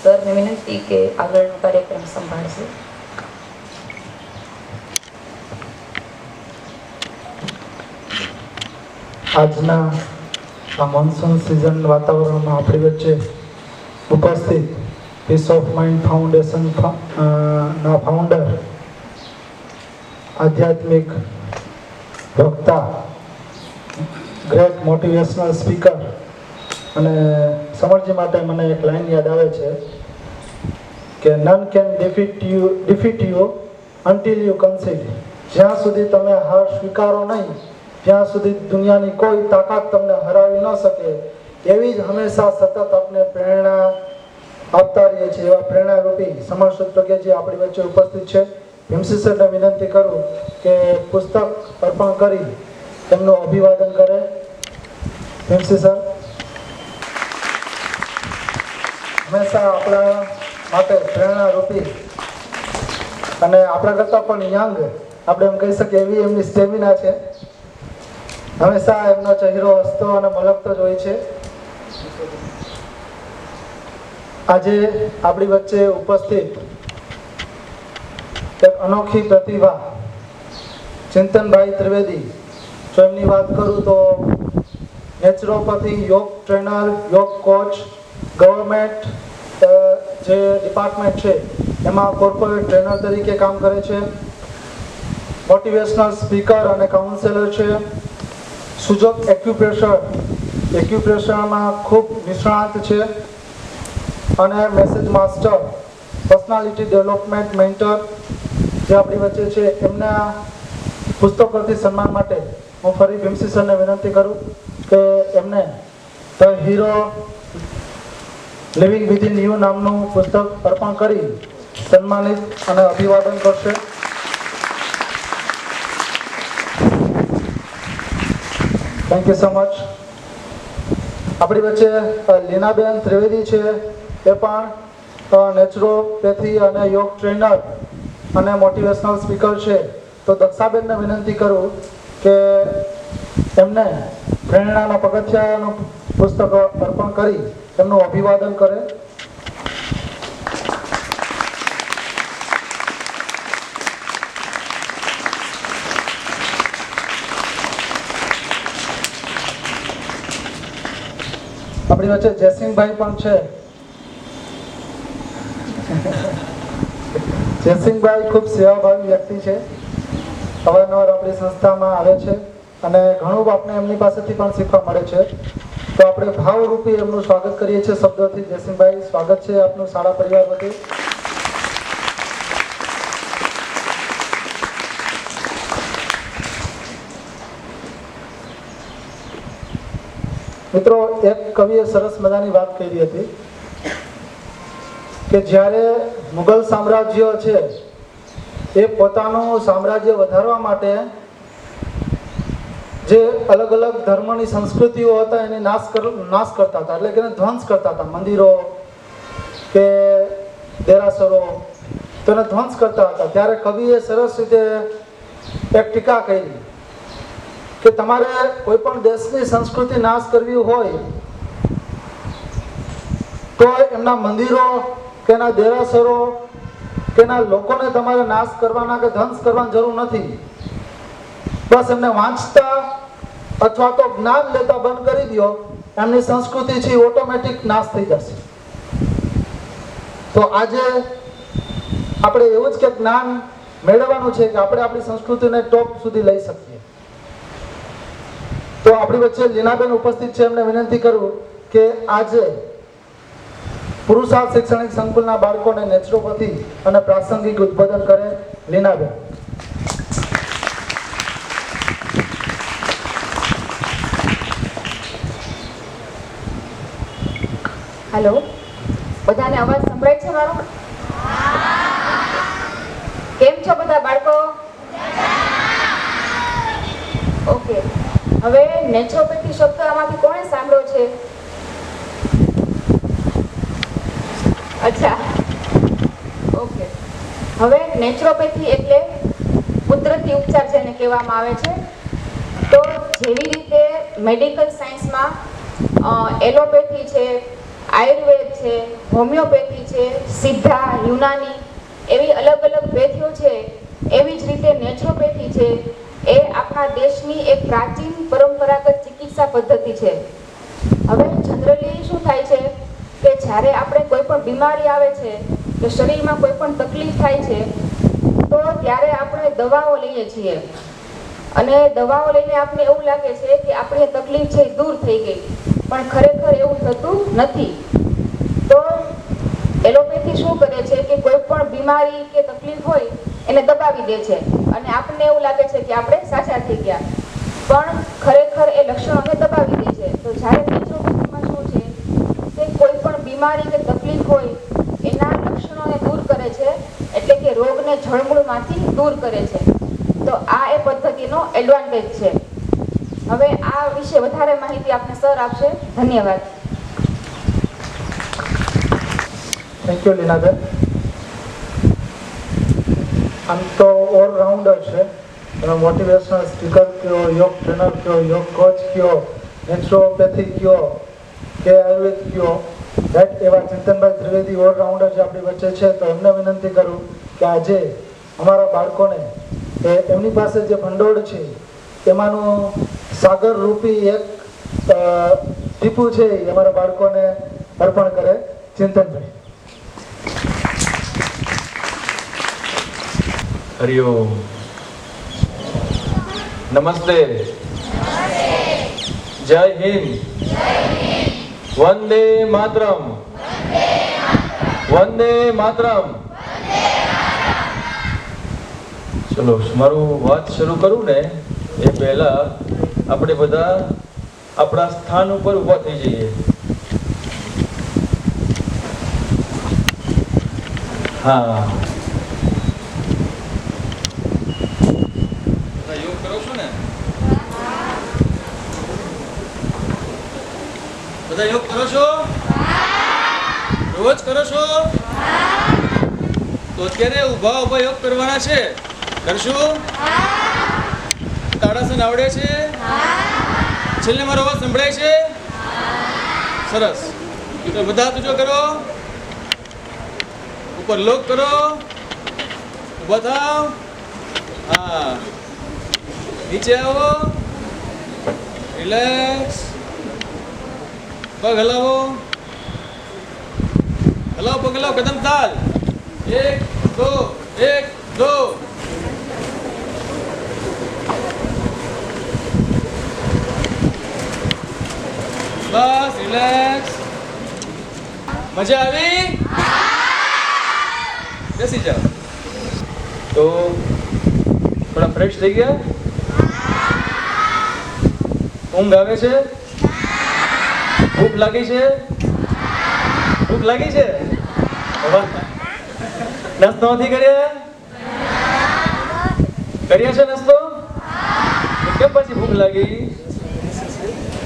સરને વિનંતી કે આગળનો કાર્યક્રમ સંભાળશે. આજના આ મોન્સૂન સિઝન વાતાવરણમાં આપણી વચ્ચે ઉપસ્થિત પીસ ઓફ માઇન્ડ ફાઉન્ડેશન ના ફાઉન્ડર, આધ્યાત્મિક વક્તા, ગ્રેટ મોટિવેશનલ સ્પીકર અને સમરજી માટે મને એક લાઈન યાદ આવે છે કે none can defeat you until you concede. જ્યાં સુધી તમે હાર સ્વીકારો નહીં ત્યાં સુધી દુનિયાની કોઈ તાકાત તમને હરાવી ન શકે. એવી જ હંમેશા સતત આપણે પ્રેરણા આપતા રહીએ છીએ. એવા પ્રેરણારૂપી સમરસુદ પ્રજ્ઞાજી આપણી વચ્ચે ઉપસ્થિત છે. ભીમસિંહ સરને વિનંતી કરું કે પુસ્તક અર્પણ કરી તેમનું અભિવાદન કરે. ભીમસિંહ સર હંમેશા આપણા માટે પ્રેરણારૂપી અને આપણા કરતાં પણ યંગ, આપણે એમ કહી શકીએ એવી એમની સ્ટેમિના છે. હંમેશા એમનો ચહેરો હસતો અને મલકતો જ હોય છે. આજે આપણી વચ્ચે ઉપસ્થિત એક અનોખી પ્રતિભા ચિંતનભાઈ ત્રિવેદી. જો એમની વાત કરું તો નેચરોપેથી, યોગ ટ્રેનર, યોગ કોચ, ગવર્મેન્ટ જે ડિપાર્ટમેન્ટ છે એમાં કોર્પોરેટ ટ્રેનર તરીકે કામ કરે છે. મોટિવેશનલ સ્પીકર અને કાઉન્સેલર છે. સુજોગ એક્યુપ્રેશરમાં ખૂબ નિષ્ણાત છે અને message master, personality development mentor જે આપણી વચ્ચે છે. એમના પુસ્તકોથી સન્માન માટે હું ફરી ભીમસિંહ સરને વિનંતી કરું કે એમને the hero living within you નામનું પુસ્તક અર્પણ કરી સન્માનિત અને અભિવાદન કરશે. Thank you so much. આપણી વચ્ચે લીનાબેન ત્રિવેદી છે. એ પણ નેચરોપેથી અને યોગ ટ્રેનર અને મોટિવેશનલ સ્પીકર છે. તો દક્ષાબેનને વિનંતી કરું કે એમને પ્રેરણાના પગથિયાનું પુસ્તક અર્પણ કરી એમનું અભિવાદન કરે. આપણી વચ્ચે જયસિંહભાઈ પણ છે. જયસિંહભાઈ ખૂબ સેવાભાવી વ્યક્તિ છે. અવારનવાર આપણી સંસ્થામાં આવે છે અને ઘણું આપણે એમની પાસેથી પણ શીખવા મળે છે. તો આપણે ભાવરૂપી એમનું સ્વાગત કરીએ છીએ શબ્દોથી. જયસિંહભાઈ, સ્વાગત છે આપનું શાળા પરિવાર વતી. મિત્રો, એક કવિએ સરસ મજાની વાત કરી હતી કે જ્યારે મુઘલ સામ્રાજ્ય છે એ પોતાનું સામ્રાજ્ય વધારવા માટે જે અલગ અલગ ધર્મની સંસ્કૃતિઓ હતા એની નાશ કરતા હતા, એટલે કે ધ્વંસ કરતા હતા. મંદિરો કે દેરાસરો તેને ધ્વંસ કરતા હતા. ત્યારે કવિએ સરસ રીતે એક ટીકા કરી કે તમારે કોઈ પણ દેશની સંસ્કૃતિ નાશ કરવી હોય તો એમના મંદિરો કે એના દેરાસરો કે એના લોકોને તમારે નાશ કરવાના કે ધ્વંસ કરવાની જરૂર નથી. બસ એમને વાંચતા અથવા તો જ્ઞાન લેતા બંધ કરી દો, એમની સંસ્કૃતિ છે ઓટોમેટિક નાશ થઈ જશે. તો આજે આપણે એવું જ કે જ્ઞાન મેળવવાનું છે કે આપણે આપણી સંસ્કૃતિને ટોપ સુધી લઈ શકીએ. તો આપણી વચ્ચે લીનાબેન ઉપસ્થિત છે. એમને વિનંતી કરું કે આજે પુરુષાર્થ શૈક્ષણિક સંકુલના બાળકોને નેચરોપેથી અને પ્રાસંગિક ઉદ્બોધન કરે. લીનાબેન. હેલો, બધાને અવાજ સંભળાય છે મારો? કેમ છો બધા બાળકો? ઓકે, હવે નેચરોપેથી શબ્દ આમાંથી કોણે સાંભળ્યો છે? અચ્છા, ઓકે. હવે નેચરોપેથી એટલે કુદરતી ઉપચાર જેને કહેવામાં આવે છે. તો જેવી રીતે મેડિકલ સાયન્સમાં એલોપેથી છે, આયુર્વેદ છે, હોમિયોપેથી છે, સિદ્ધા, યુનાની એવી અલગ અલગ પેથીઓ છે, એવી જ રીતે નેચરોપેથી છે એ આપણા દેશની એક પ્રાચીન પરંપરાગત ચિકિત્સા પદ્ધતિ છે. હવે જનરલી શું થાય છે કે જ્યારે આપણે કોઈ પણ બીમારી આવે છે કે શરીરમાં કોઈ પણ તકલીફ થાય છે તો ત્યારે આપણે દવાઓ લઈએ છીએ અને દવાઓ લઈને આપણને એવું લાગે છે કે આપણી તકલીફ છે એ દૂર થઈ ગઈ, પણ ખરેખર એવું થતું નથી. તો એલોપેથી શું કરે છે કે કોઈ પણ બીમારી કે તકલીફ હોય એને દબાવી દે છે અને આપણને એવું લાગે છે કે આપણે સાજા થઈ ગયા, પણ ખરેખર એ લક્ષણોને દબાવી દે છે. તો જ્યારે નેચરોપેથીમાં શું છે કે કોઈ પણ બીમારી કે તકલીફ હોય એના લક્ષણોને દૂર કરે છે, એટલે કે રોગને જળમૂળમાંથી દૂર કરે છે. તો આ એ પદ્ધતિનો એડવાન્ટેજ છે. હવે આ વિશે વધારે માહિતી આપને સર આપશે. ધન્યવાદ. Thank you લીનાબેન. આમ તો ઓલરાઉન્ડર છે. તમે મોટિવેશનલ સ્પીકર કયો, યોગ ટ્રેનર કયો, યોગ કોચ કયો, નેચરોપેથી કયો કે આયુર્વેદ કયો, રાઈટ, એવા ચિંતનભાઈ ત્રિવેદી ઓલરાઉન્ડર જે આપણી વચ્ચે છે. તો એમને વિનંતી કરું કે આજે અમારા બાળકોને એમની પાસે જે ભંડોળ છે એમાંનું સાગર રૂપી એક ટીપું છે એ અમારા બાળકોને અર્પણ કરે. ચિંતનભાઈ. હરિઓમ. નમસ્તે. જય હિન્દ. વંદે માતરમ. વંદે માતરમ. ચલો, મારું વાત શરૂ કરું ને એ પહેલા આપણે બધા આપણા સ્થાન ઉપર ઊભા થઈ જઈએ. હા, યોગ કરો છો ને? બધા યોગ કરો છો? રોજ કરો છો? તો અત્યારે ઊભા ઊભા યોગ કરવાના છે. કરશું? તાડાસન આવડે છે? છેલ્લે મારો અવાજ સંભળાય છે? સરસ. તો બધા તુજો કરો. ઉપર લોક કરો. ઊભા થાવ. હા, નીચે આવો. રિલેક્સ. પગ હલાવો. હલાવો, પગ હલાવો. કદમ તાલ. 1 2 1 2. બસ, રિલેક્સ. મજા આવી? બેસી જાઓ. તો થોડા ફ્રેશ થઈ ગયા? ઊંઘ આવે છે? ભૂખ લાગી છે? ભૂખ લાગી છે? નાસ્તો નથી કર્યા? કર્યા છે નાસ્તો? કેમ પછી ભૂખ લાગી?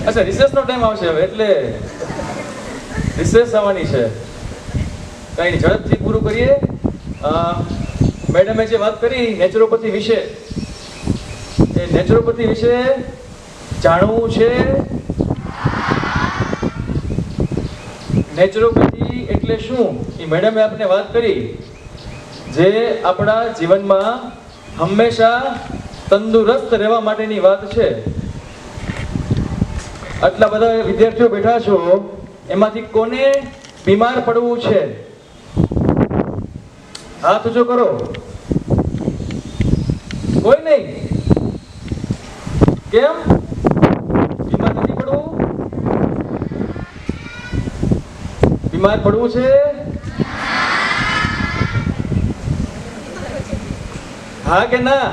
અચ્છા, રિસેસનો ટાઈમ આવશે હવે, એટલે રિસેસ આવવાની છે. કઈ નહીં, ઝડપથી પૂરું કરીએ. મેડમે જે વાત કરી નેચરોપેથી વિશે, એ નેચરોપેથી વિશે જાણવું છે. નેચરોપેથી એટલે શું એ મેડમે આપને વાત કરી, જે આપણા જીવનમાં હંમેશા તંદુરસ્ત રહેવા માટેની વાત છે. આટલા બધા વિદ્યાર્થીઓ બેઠા છો, એમાંથી કોને બીમાર પડવું છે? હાથ ઊંચો કરો. કોઈ નહીં? કેમ? બીમાર નથી પડવું? બીમાર પડવું છે? હા કે ના?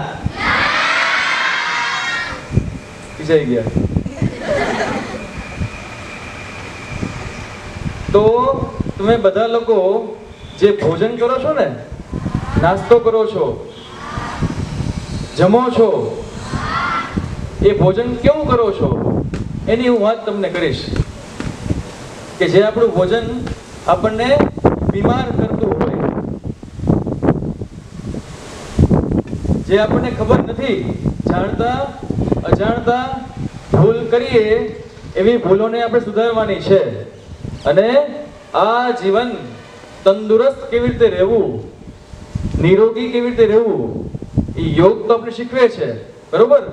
જઈ ગયા. તો તમે બધા લોકો જે ભોજન કરો છો ને, નાસ્તો કરો છો, જમો છો, એ ભોજન કેવું કરો છો એની હું વાત તમને કરીશ. કે જે આપણું ભોજન આપણને બીમાર કરતું હોય, જે આપણને ખબર નથી, જાણતા અજાણતા ભૂલ કરીએ, એવી ભૂલોને આપણે સુધારવાની છે. અને આ જીવન તંદુરસ્ત કેવી રીતે રહેવું, નિરોગી કેવી રીતે રહેવું, એ યોગ તો આપણે શીખવે છે, બરોબર?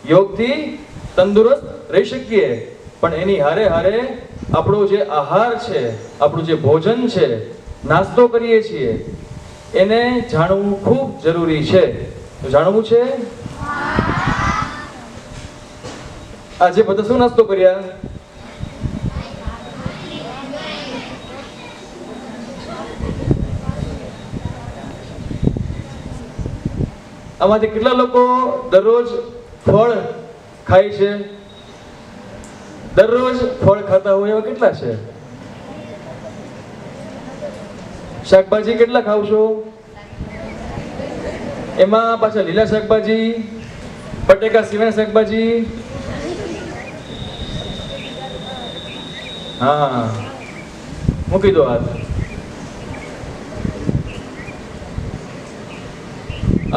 યોગથી તંદુરસ્ત રહી શકીએ, પણ એની હારે હારે આપણો જે આહાર છે, આપણું જે ભોજન છે, નાસ્તો કરીએ છીએ, એને જાણવું ખૂબ જરૂરી છે. તો જાણવું છે. આજે બધા શું નાસ્તો કર્યા? આમાંથી કેટલા લોકો દરરોજ ફળ ખાય છે? દરરોજ ફળ ખાતા હોય એવા કેટલા છે? શાકભાજી કેટલા ખાવ છો? એમાં પાછા લીલા શાકભાજી, બટેકા સિવાયના શાકભાજી. હા, મૂકી દો હાથ.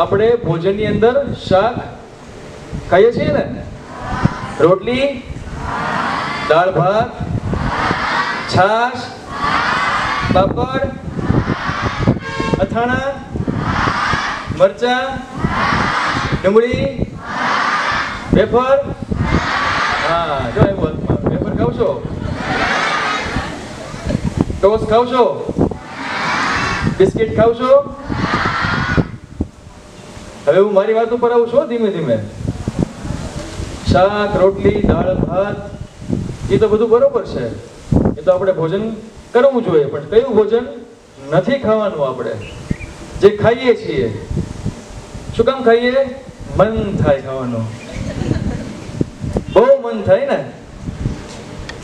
આપણે ભોજનની અંદર શાક ખાઈએ છીએ ને? રોટલી, દાળ ભાત, છાશ, પાપડ, અથાણા, મરચા, ડુંગળી, વેફર. હા, જો આવ્યું હાથમાં. વેફર ખાવ છો? ટોસ્ટ ખાવ છો? બિસ્કિટ ખાવ છો? હવે હું મારી વાત ઉપર આવું છું ધીમે ધીમે. શાક, રોટલી, દાળ ભાત, એ તો બધું બરોબર છે, એ તો આપણે ભોજન કરવું જોઈએ, પણ કયું ભોજન નથી ખાવાનું? આપણે જે ખાઈએ છીએ, શું કામ ખાઈએ? મન થાય ખાવાનું. બહુ મન થાય ને?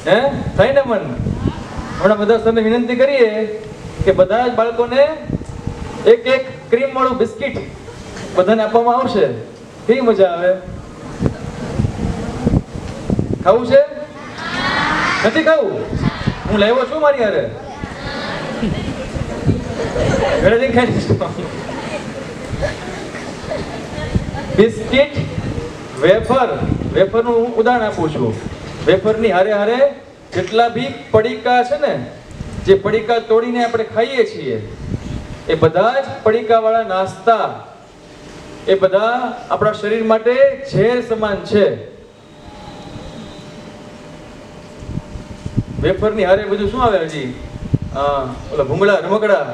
હે, થાય ને મન? હમણાં બધા તમે વિનંતી કરીએ કે બધા જ બાળકોને એક એક ક્રીમ વાળું બિસ્કિટ બધાને આપવામાં આવશે. કેવી મજા આવે? ખાવું છે? નથી ખાવું? હું લાવ્યો છું મારી હારે. ઘરેથી ખાઈ લઈશું. Biscuit, wafer. વેફરનું હું ઉદાહરણ આપું છું. વેફરની હારે હારે જેટલા બી પડીકા છે ને, જે પડીકા તોડીને આપણે ખાઈએ છીએ, એ બધા જ પડીકાવાળા નાસ્તા, એ બધા આપણા શરીર માટે ઝેર સમાન છે. વેફરની હારે બધું શું આવે હજી? ઓલા ભૂંગળા, રમકડા,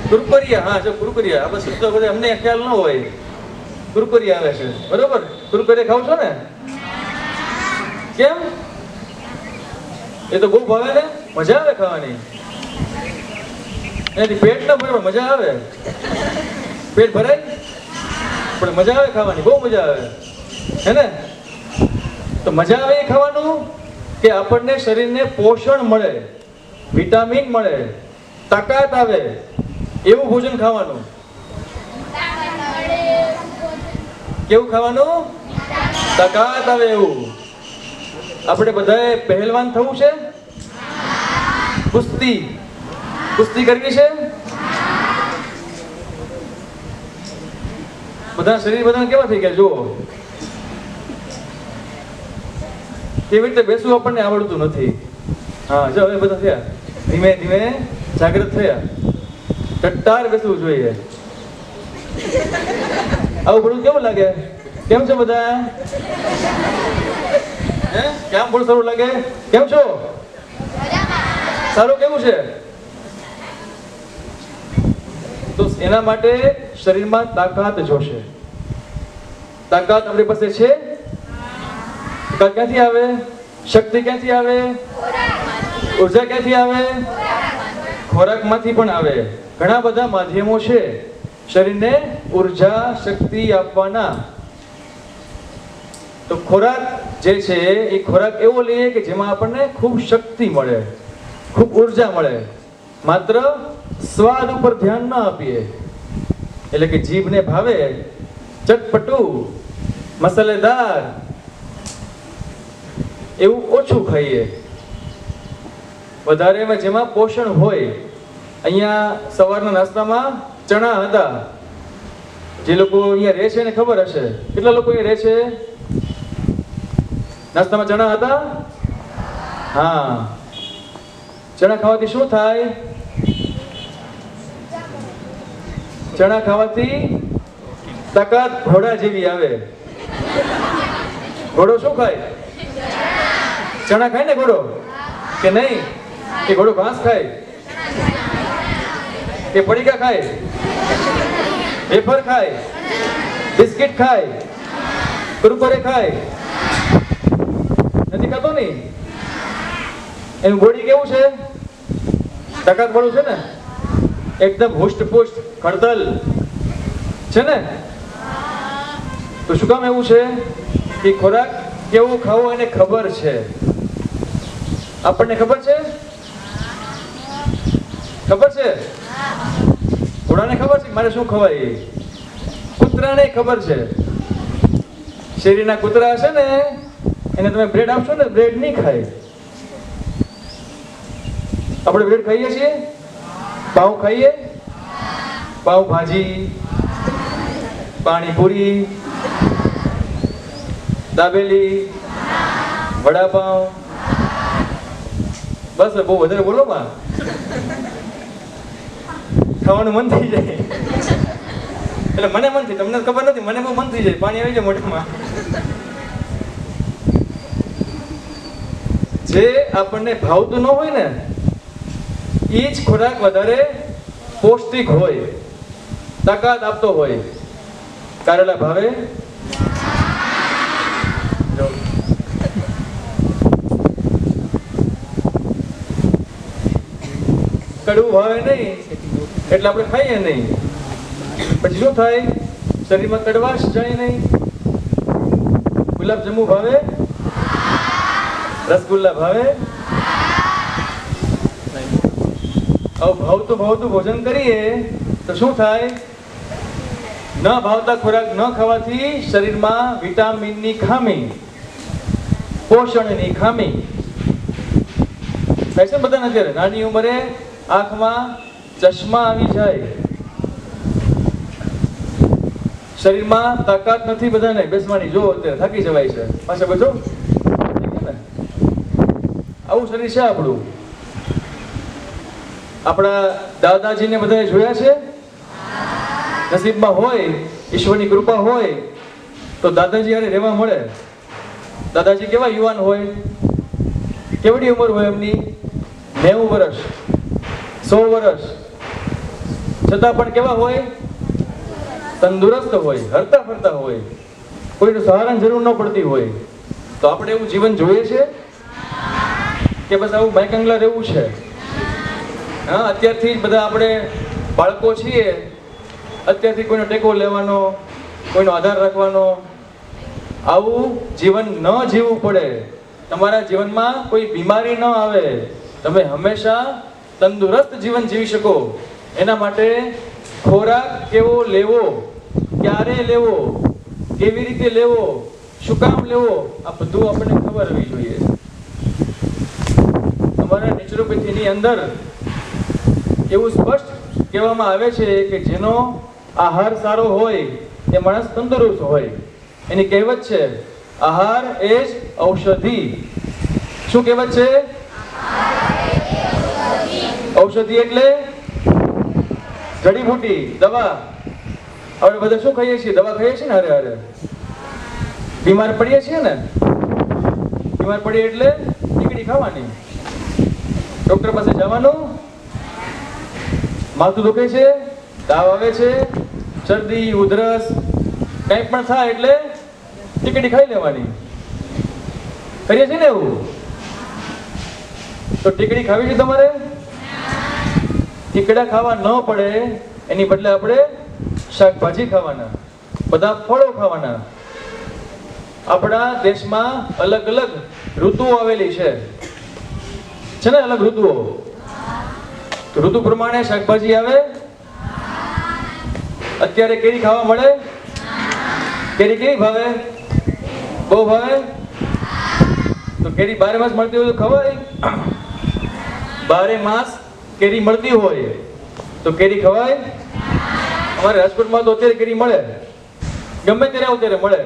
કુરકુરિયા. હા, જો કુરકુરિયા. આપણે શબ્દ બધા અમને ખ્યાલ ન હોય. કુરકુરિયા આવે છે, બરોબર? કુરકુરિયા ખાવ છો ને? કેમ? એ તો બહુ ભાવે ને? મજા આવે ખાવાની. એનાથી પેટ ના ભરે, મજા આવે. પેટ ભરાય પણ મજા આવે ખાવાની, બહુ મજા આવે, હે ને? તો મજા આવે એ ખાવાનું કે આપણને શરીરને પોષણ મળે, વિટામિન મળે, તાકાત આવે, એવું ભોજન ખાવાનું. કેવું ખાવાનું? તાકાત આવે એવું. આપણે બધાએ પહેલવાન થવું છે? કુસ્તી કરવી છે? બધા શરીર બધા કેવા થઈ ગયા જુઓ. કેવી રીતે બેસવું આપણને આવડતું નથી. હા, જો હવે બધા થયા, ધીમે ધીમે જાગૃત થયા. ટટ્ટાર બેસવું જોઈએ. આવું બધું કેવું લાગે? કેમ છો બધા? હે, કેમ બહુ સારું લાગે? કેમ છો? સારું. કેવું છે? તો એના માટે શરીરમાં તાકાત જોશે. તાકાત આપણી પાસે છે? તાકાત ક્યાંથી આવે? શક્તિ ક્યાંથી આવે? ઉર્જા ક્યાંથી આવે? ખોરાકમાંથી પણ આવે. ઘણા બધા માધ્યમો છે શરીરને ઉર્જા, શક્તિ આપવાના. તો ખોરાક જે છે એ ખોરાક એવો લઈએ કે જેમાં આપણને ખૂબ શક્તિ મળે, ખૂબ ઉર્જા મળે. માત્ર સ્વાદ ઉપર ધ્યાન ના આપીએ, એટલે કે જીભને ભાવે, ચટપટું, મસાલેદાર, એવું ઓછું ખાઈએ. વધારેમાં જેમાં પોષણ હોય. અહીંયા સવારના નાસ્તામાં ચણા હતા. જે લોકો અહીંયા રહે છે એને ખબર હશે. કેટલા લોકો અહીંયા રહે છે? નાસ્તામાં ચણા હતા? હા, ચણા ખાવાથી શું થાય? ચણા ખાવાથી તાકાત ઘોડા જેવી આવે. ઘોડો શું ખાય? ચણા ખાય ને ઘોડો કે નહીં? કે ઘોડો ઘાસ ખાય કે પડીકા ખાય, વેફર ખાય, બિસ્કિટ ખાય, કુરકુરે ખાય? નથી ખાતો ને. એનું બોડી કેવું છે? તાકાત વાળું છે ને, એકદમ હુષ્ટપુષ્ટ ખડતલ છે ને. તો શું કામ એવું છે કે ખોરાક કેવું ખાવો એને ખબર છે. આપણને ખબર છે? ખબર છે? ઘોડાને ખબર છે મારે શું ખવાય? કૂતરાને ખબર છે. શેરીના કૂતરા હશે ને, એને તમે બ્રેડ આપશો ને, બ્રેડ નહીં ખાય. આપણે બ્રેડ ખાઈએ છીએ, પાઉં ખાઈએ, પાઉં ભાજી, પાણીપુરી, દાબેલી, વડાપાઉં. બસ બહુ વધારે બોલો માં, ખાવાનું મન થઈ જાય. એટલે મને મન થઈ, તમને ખબર નથી, મને બહુ મન થઈ જાય, પાણી આવી જાય મોઢામાં. જે આપણને ભાવતું ન હોય ને, એ જ ખોરાક વધારે પૌષ્ટિક હોય, તાકાત આપતો હોય. કારેલા ભાવે? કડવું ભાવે નહીં એટલે આપણે ખાઈએ નહીં. પછી શું થાય? શરીરમાં કડવાશ જાય નહીં. ગુલાબજાંબુ ભાવે? રસગુલ્લા ભાવે? ભાવતું ભોજન કરીએ તો શું થાય? ન ભાવતા ખોરાક ન ખાવાથી શરીરમાં વિટામિનની ખામી, પોષણની ખામી થાય છે બધાને. અત્યારે નાની ઉંમરે આંખમાં ચશ્મા આવી જાય, શરીરમાં તાકાત નથી બધાને બેસવાની. જો અત્યારે થાકી જવાય છે પાછા બધો. આવું શરીર છે આપણું. આપણા દાદાજીને બધાએ જોયા છે. નસીબમાં હોય, ઈશ્વરની કૃપા હોય તો દાદાજી હારે રહેવા મળે. દાદાજી કેવા યુવાન હોય, કેવડી ઉંમર હોય એમની? 90 વર્ષ, 100 વર્ષ, છતાં પણ કેવા હોય? તંદુરસ્ત હોય, હરતા ફરતા હોય, કોઈનો સહારાની જરૂર ન પડતી હોય. તો આપણે એવું જીવન જોઈએ છે કે બસ આવું બાયકંગલા રહેવું છે? હા, અત્યારથી જ બધા આપણે બાળકો છીએ, અત્યારથી કોઈનો ટેકો લેવાનો, કોઈનો આધાર રાખવાનો, આવું જીવન ન જીવવું પડે. તમારા જીવનમાં કોઈ બીમારી ન આવે, તમે હંમેશા તંદુરસ્ત જીવન જીવી શકો. એના માટે ખોરાક કેવો લેવો, ક્યારે લેવો, કેવી રીતે લેવો, શું કામ લેવો, આ બધું આપણને ખબર હોવી જોઈએ. અમારા નેચરોપેથીની અંદર એવું સ્પષ્ટ કહેવામાં આવે છે કે જેનો આહાર સારો હોય એ માણસ તંદુરસ્ત હોય. એની કહેવત છે, આહાર એ જ ઔષધિ. શું કહેવત છે? ઔષધિ એટલે જડીબુટી, દવા. આપણે બધા શું ખાઈએ છીએ? દવા ખાઈએ છીએ ને. હારે હારે બીમાર પડીએ છીએ ને. બીમાર પડીએ એટલે ટીકડી ખાવાની, ડોક્ટર પાસે જવાનું. માથું દુખે છે, તાવ આવે છે, શરદી, ઉધરસ, કંઈ પણ થાય એટલે ટીકડી ખાઈ લેવાની. કરીએ છીએ ને એવું? તો ટીકડી ખાવી છે તમારે? ટીકડા ખાવા ન પડે એની બદલે આપણે શાકભાજી ખાવાના, બધા ફળો ખાવાના. આપણા દેશમાં અલગ અલગ ઋતુઓ આવેલી છે ને? અલગ ઋતુઓ. તો ઋતુ પ્રમાણે શાકભાજી આવે. અત્યારે કેરી ખાવા મળે? કેરી કેવી ભાવે? બહુ ભાવે. તો કેરી 12 માસ મળતી હોય તો ખવાય? 12 માસ કેરી મળતી હોય તો કેરી ખવાય? અમારે રાજકોટમાં તો અત્યારે કેરી મળે, ગમે ત્યારે આવો ત્યારે મળે.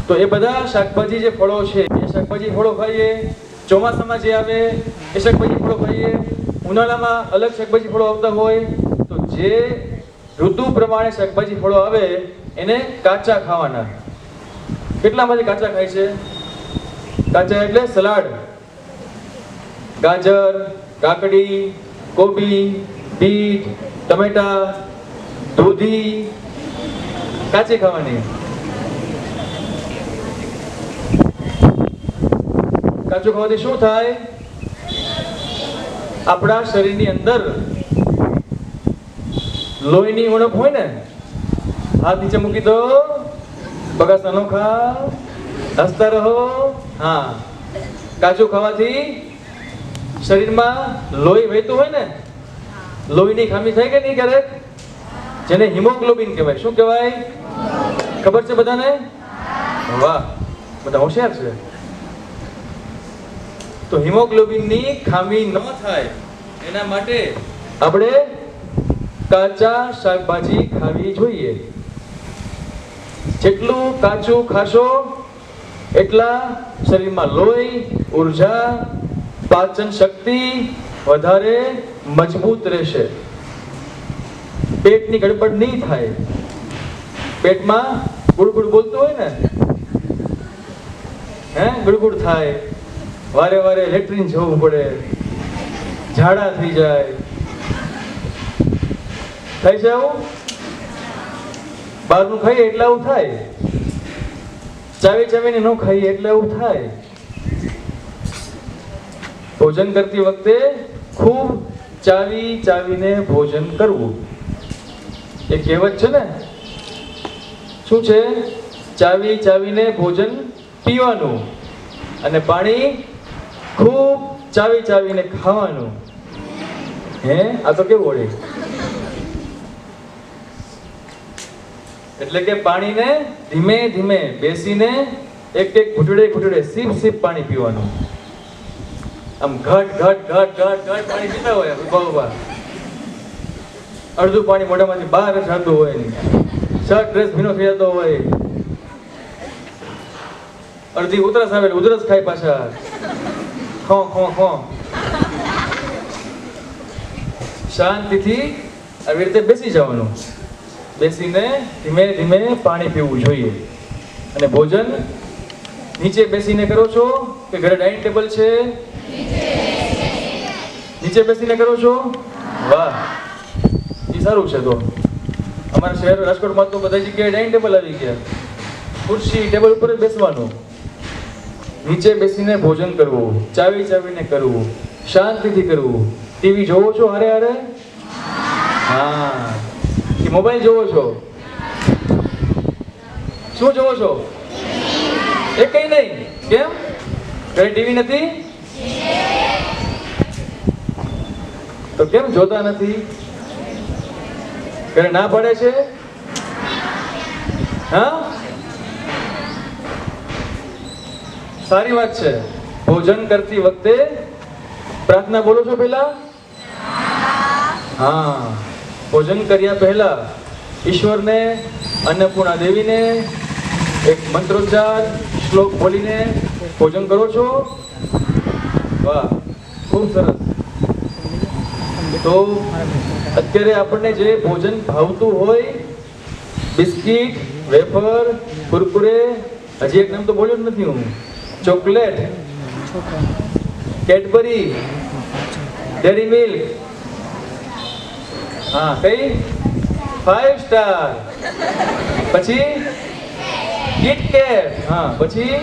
તો એ બધા શાકભાજી જે ફળો છે, એ શાકભાજી ફળો ખાઈએ, ચોમાસામાં જે આવે એ શાકભાજી ફળો ખાઈએ, ઉનાળામાં અલગ શાકભાજી ફળો આવતા હોય, તો જે ઋતુ પ્રમાણે શાકભાજી ફળો આવે એને કાચા ખાવાના. કેટલામાંથી કાચા ખાય છે? કાચા એટલે સલાડ, ગાજર, કાકડી, કોબી, બીટ, ટમેટા, દૂધી કાચી ખાવાની. કાચું ખાવાથી શું થાય? આપણા શરીરની અંદર લોહીની ઉણપ હોય ને, હાથ નીચે મૂકી દો, બગાસા નો ખા, હસતા રહો. હા, કાચું ખાવાથી શરીરમાં લોહી વહેતું હોય ને, લોહીની ખામી થાય કે નહીં ક્યારેક? જેને હિમોગ્લોબિન કહેવાય. શું કહેવાય? ખબર છે બધાને? વાહ, બધા હોશિયાર છે. તો હિમોગ્લોબિનની ખામી ન થાય એના માટે આપણે કાચા શાકભાજી ખાવી જોઈએ. જેટલું કાચું ખાશો એટલા શરીરમાં લોહી, ઉર્જા, પાચન શક્તિ વધારે મજબૂત રહેશે. પેટની ગડબડ નહીં થાય. પેટમાં ગુડગુડ બોલતું હોય ને, ગુડગુડ થાય, વારે વારે લેટ્રિન જવું પડે, ઝાડા થઈ જાય. થાય છે આવું? બહારનું ખાઈએ એટલે આવું થાય. ચાવી ચાવીને ન ખાઈએ એટલે આવું થાય. ભોજન કરતી વખતે ખૂબ ચાવી ચાવીને ભોજન કરવું. એ કહેવત છે ને, શું છે? ચાવી ચાવીને ભોજન પીવાનું અને પાણી ખૂબ ચાવી ચાવીને ખાવાનું. આ તો કેવું વળી? એટલે કે પાણીને ધીમે ધીમે બેસીને એક એક ઘૂંટડે ઘૂંટડે સીપ સીપ પાણી પીવાનું. આમ ઘટ ઘટ ઘટ ઘટ ઘટ પાણી પીતા હોય ઉભા ઉભા. અડધું પાણી મોઢામાંથી બહાર જ આવતું હોય નહીં, શર્ટ ડ્રેસ ભીનો થઈ જતો હોય, અડધી ઉધરસ આવે ઉધરસ ખાય પાછા. ખો ખો ખો. શાંતિથી આવી રીતે બેસી જવાનું. બેસીને ધીમે ધીમે પાણી પીવું જોઈએ. અને ભોજન નીચે બેસીને કરો છો કે ઘરે ડાઇનિંગ ટેબલ છે? નીચે બેસીને કરો છો? વાહ, એ સારું છે. તો અમારા શહેર રાજકોટમાં તો બધા જગ્યાએ ડાઇનિંગ ટેબલ આવી ગયા. ખુરશી ટેબલ ઉપર જ બેસવાનું. નીચે બેસીને ભોજન કરવું, ચાવી ચાવીને કરવું, શાંતિથી કરવું. ટીવી જોવો છો હારે હારે? હા. કે મોબાઈલ જોવો છો? શું જોવો છો? એ કઈ નહીં. કેમ? ઘરે ટીવી નથી તો કેમ જોતા નથી? ઘરે ના પડે છે? હા, સારી વાત છે. ભોજન કરતી વખતે પ્રાર્થના બોલો છો પહેલા? હા, ભોજન કર્યા પહેલા ઈશ્વરને, અન્નપૂર્ણા દેવીને એક મંત્રોચ્ચાર શ્લોક બોલીને ભોજન કરો છો? વાહ, ખૂબ સરસ. તો અત્યારે આપણને જે ભોજન ભાવતું હોય, બિસ્કિટ, વેફર, કુરકુરે, હજી એક નામ તો બોલ્યો જ નથી હું, ચોકલેટ, કેડબરી, ડેરી મિલ્ક, હા કઈ 5 સ્ટાર, પછી કિટકેટ, હા પછી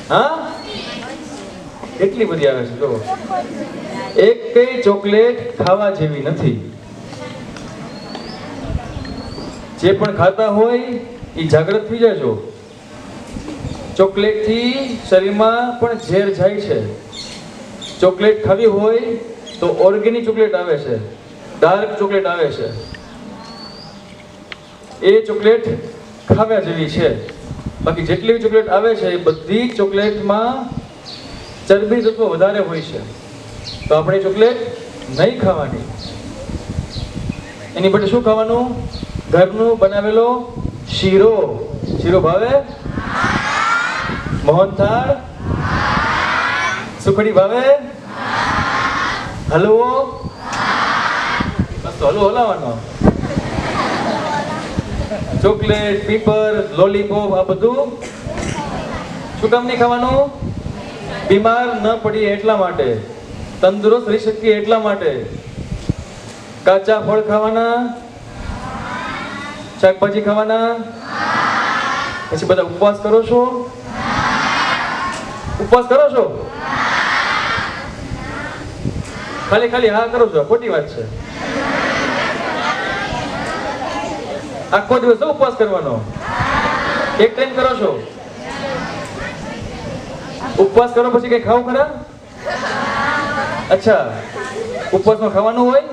હા કેટલી બધી આવે છે. જો એક કઈ ચોકલેટ ખાવા જેવી નથી. જે પણ ખાતા હોય એ જાગૃત થઈ જજો. ચોકલેટ થી શરીરમાં પણ ઝેર જાય છે. ચોકલેટ ખાવી હોય તો ઓર્ગેનિક ચોકલેટ આવે છે, ડાર્ક ચોકલેટ આવે છે, એ ચોકલેટ ખાવા જેવી છે. બાકી જેટલી ચોકલેટ આવે છે એ બધી ચોકલેટમાં ચરબી તત્વ વધારે હોય છે. તો આપણે ચોકલેટ નહીં ખાવાની. એની બદલે શું ખાવાનું? ઘરનું બનાવેલો શીરો. શીરો ભાવે? મોહનથાળ સુખડી ભાવે? હલવો? બસ તો હલવો હલાવવાનો. ચોકલેટ, પીપર, લોલીપોપ આ બધું શું કામ નહીં ખાવાનું? બીમાર ન પડીએ એટલા માટે, તંદુરસ્ત રહી શકીએ એટલા માટે. કાચા ફળ ખાવાના, શાકભાજી ખાવાના. પછી બધા ઉપવાસ કરો છો? ઉપવાસ કરો છો? ખાલી ખાલી હા કરો છો, ખોટી વાત છે. આખો દિવસ ઉપવાસ કરવાનો? એક ટાઈમ કરો છો? ઉપવાસ કરો પછી કઈ ખાવું ખરા? અચ્છા, ઉપવાસમાં ખાવાનું હોય?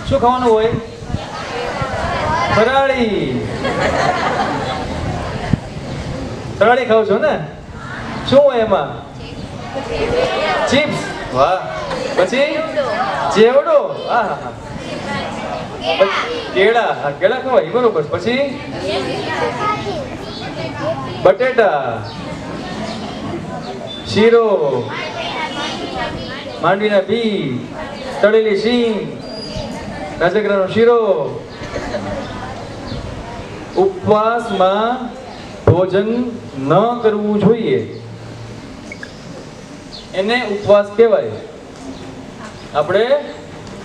શું ખાવાનું હોય? ફરાળી. ફરાળી ખાવ છો ને? શું હોય એમાં? ચિપ્સ. વાહ. પછી ચેવડો. હા. કેળા. હા, કેળા ખવાય બરોબર. પછી બટેટા, શીરો, માંડવીના બી, તળેલી શીંગ, રાજગરાનો શીરો. ઉપવાસમાં ભોજન ન કરવું જોઈએ, એને ઉપવાસ કહેવાય. આપણે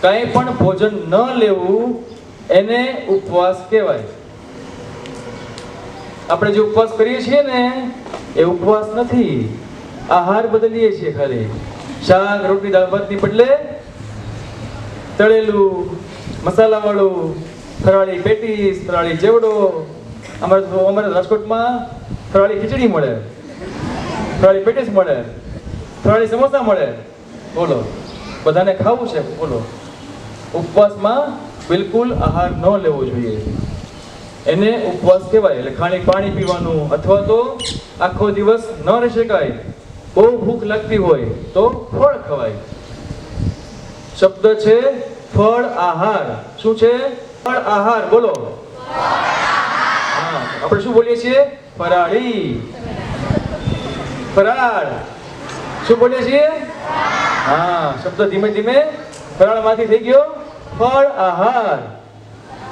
કંઈ પણ ભોજન ન લેવું એને ઉપવાસ કહેવાય. આપણે જે ઉપવાસ કરીએ છીએ ને એ ઉપવાસ નથી, આહાર બદલીએ છીએ. ખાલી શાક રોટલી દાળ ભાતની બદલે તળેલું મસાલાવાળું, ફરાળી પેટીસ, ફરાળી ચેવડો. અમારે રાજકોટમાં ફરાળી ખીચડી મળે, ફરાળી પેટીસ મળે, ફરાળી સમોસા મળે. બોલો, બધાને ખાવું છે. બોલો, ઉપવાસમાં બિલકુલ આહાર ન લેવો જોઈએ, એને ઉપવાસ કહેવાય. એટલે ખાલી પાણી પીવાનું, અથવા તો આખો દિવસ ન રહી શકાય, બહુ ભૂખ લાગતી હોય તો ફળ ખવાય. શબ્દ છે ફળ આહાર. શું છે? ફળ આહાર. બોલો. હા, આપણે શું બોલીએ છીએ? ફરાળી, ફરાળ. શું બોલીએ છીએ? હા, શબ્દ ધીમે ધીમે ફરાળમાંથી થઈ ગયો ફળ આહાર.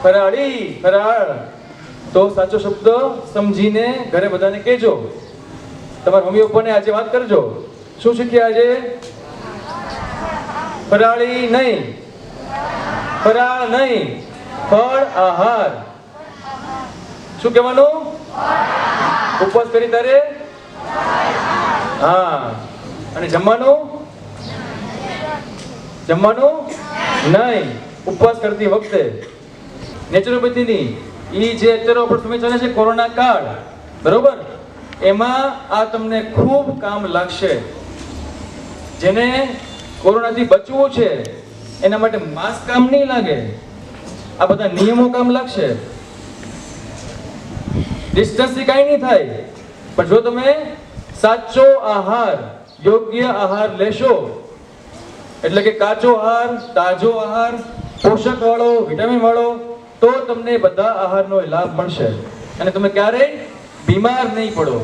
ફરાળી, ફરાળ. તો સાચો શબ્દ સમજીને ઘરે બધાને કહેજો. તમારા મમ્મી પપ્પાને આજે વાત કરજો. શું શીખ્યા આજે? ફરાળી નહીં, ફરાળ નહીં, ફળ આહાર. શું કહેવાનું? ઉપવાસ કરી તારે? હા. અને જમવાનું? જમવાનું નહીં, ઉપવાસ કરતી વખતે. નેચરોપેથીની એ જે અત્યારે સમય ચાલે છે, કોરોના કાળ, બરોબર, એમાં આ તમને ખૂબ કામ લાગશે. જેને કોરોનાથી બચવું છે એના માટે માસ્ક કામ નહીં લાગે, આ બધા નિયમો કામ લાગશે. ડિસ્ટન્સથી કાંઈ નહીં થાય, પણ જો તમે સાચો આહાર, યોગ્ય આહાર લેશો, એટલે કે કાચો આહાર, તાજો આહાર, પોષક વાળો, વિટામિન વાળો, તો તમને બધા આહારનો લાભ મળશે અને તમે ક્યારેય બીમાર નહીં પડો.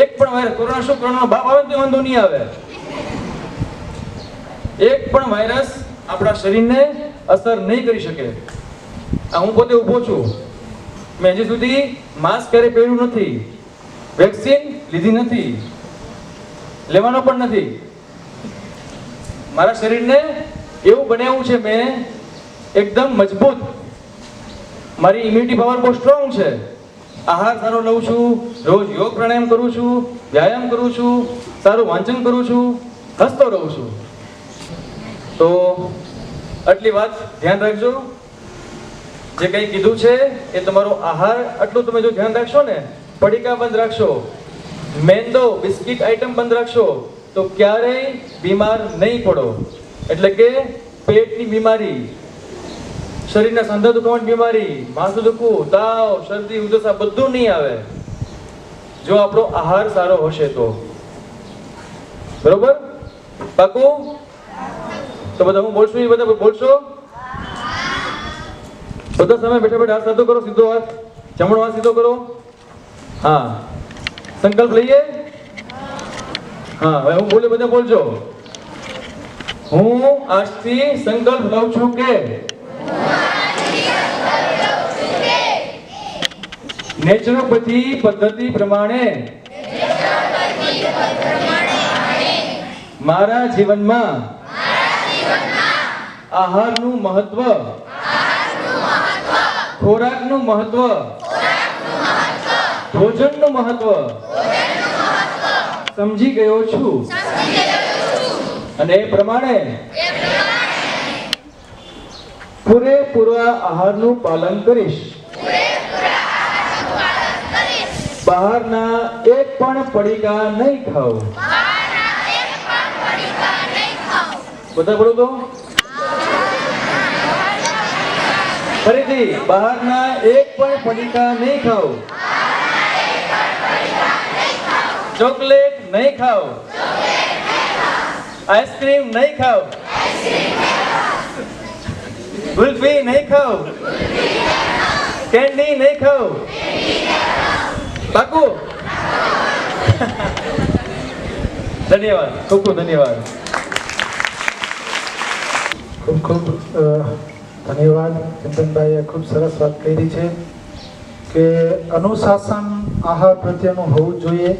એક પણ વાયરસ, કોરોના શું, કોરોના બાપ આવે તો વાંધો નહીં આવે. એક પણ વાયરસ આપણા શરીરને અસર નહીં કરી શકે. આ હું પોતે ઊભો છું, મેં હજી સુધી માસ્ક ક્યારેય પહેર્યું નથી, વેક્સિન લીધી નથી, લેવાનો પણ નથી. મારા શરીરને એવું બનાવ્યું છે મેં એકદમ મજબૂત. મારી ઇમ્યુનિટી પાવર બહુ સ્ટ્રોંગ છે. આહાર સારો લઉં છું, રોજ યોગ પ્રાણાયામ કરું છું, વ્યાયામ કરું છું, સારું વાંચન કરું છું, હસતો રહું છું. તો આટલી વાત ધ્યાન રાખજો. જે કંઈ કીધું છે એ તમારો આહાર આટલું તમે જો ધ્યાન રાખશો ને, પડીકા બંધ રાખશો, મેંદો બિસ્કિટ આઈટમ બંધ રાખશો, તો ક્યારેય બીમાર નહીં પડો. એટલે કે પેટની બીમારી, શરીરના સાંધા દુખાવાની બીમારી, માથું દુખવું, તાવ, શરદી, ઉધરસ આ બધું નહીં આવે, જો આપણો આહાર સારો હશે તો. બરોબર? પાકું? તો બધા હું બોલશું, એ બધા બોલશો. બધા સામે બેઠા બેઠા હાથ સાધો કરો, સીધો હાથ, જમણો હાથ સીધો કરો. હા, સંકલ્પ લઈએ. હા, હવે હું બોલે બધા બોલજો. હું આજથી સંકલ્પ લઉં છું કે નેચરોપેથી પદ્ધતિ પ્રમાણે મારા જીવનમાં આહારનું મહત્વ, ખોરાકનું મહત્વ, ભોજનનું મહત્વ સમજી ગયો છું અને એ પ્રમાણે પૂરેપૂરા આહારનું પાલન કરીશ. બહારના એક પણ પડીકા નહીં ખાઉં. બધા બોલો તો. ફરીથી, બહારના એક પણ પડીકા નહીં ખાઉં. ચોકલેટ નહીં ખાઉં. આઈસ્ક્રીમ નહીં ખાઉં. ગુલ્ફી નહીં ખાઉં. કેન્ડી નહીં ખાઉં. પાકું? ધન્યવાદ, ખૂબ ખૂબ ધન્યવાદ. ખૂબ ખૂબ ધન્યવાદ. ચિંતનભાઈએ ખૂબ સરસ વાત કરી છે કે અનુશાસન આહાર પ્રત્યેનું હોવું જોઈએ.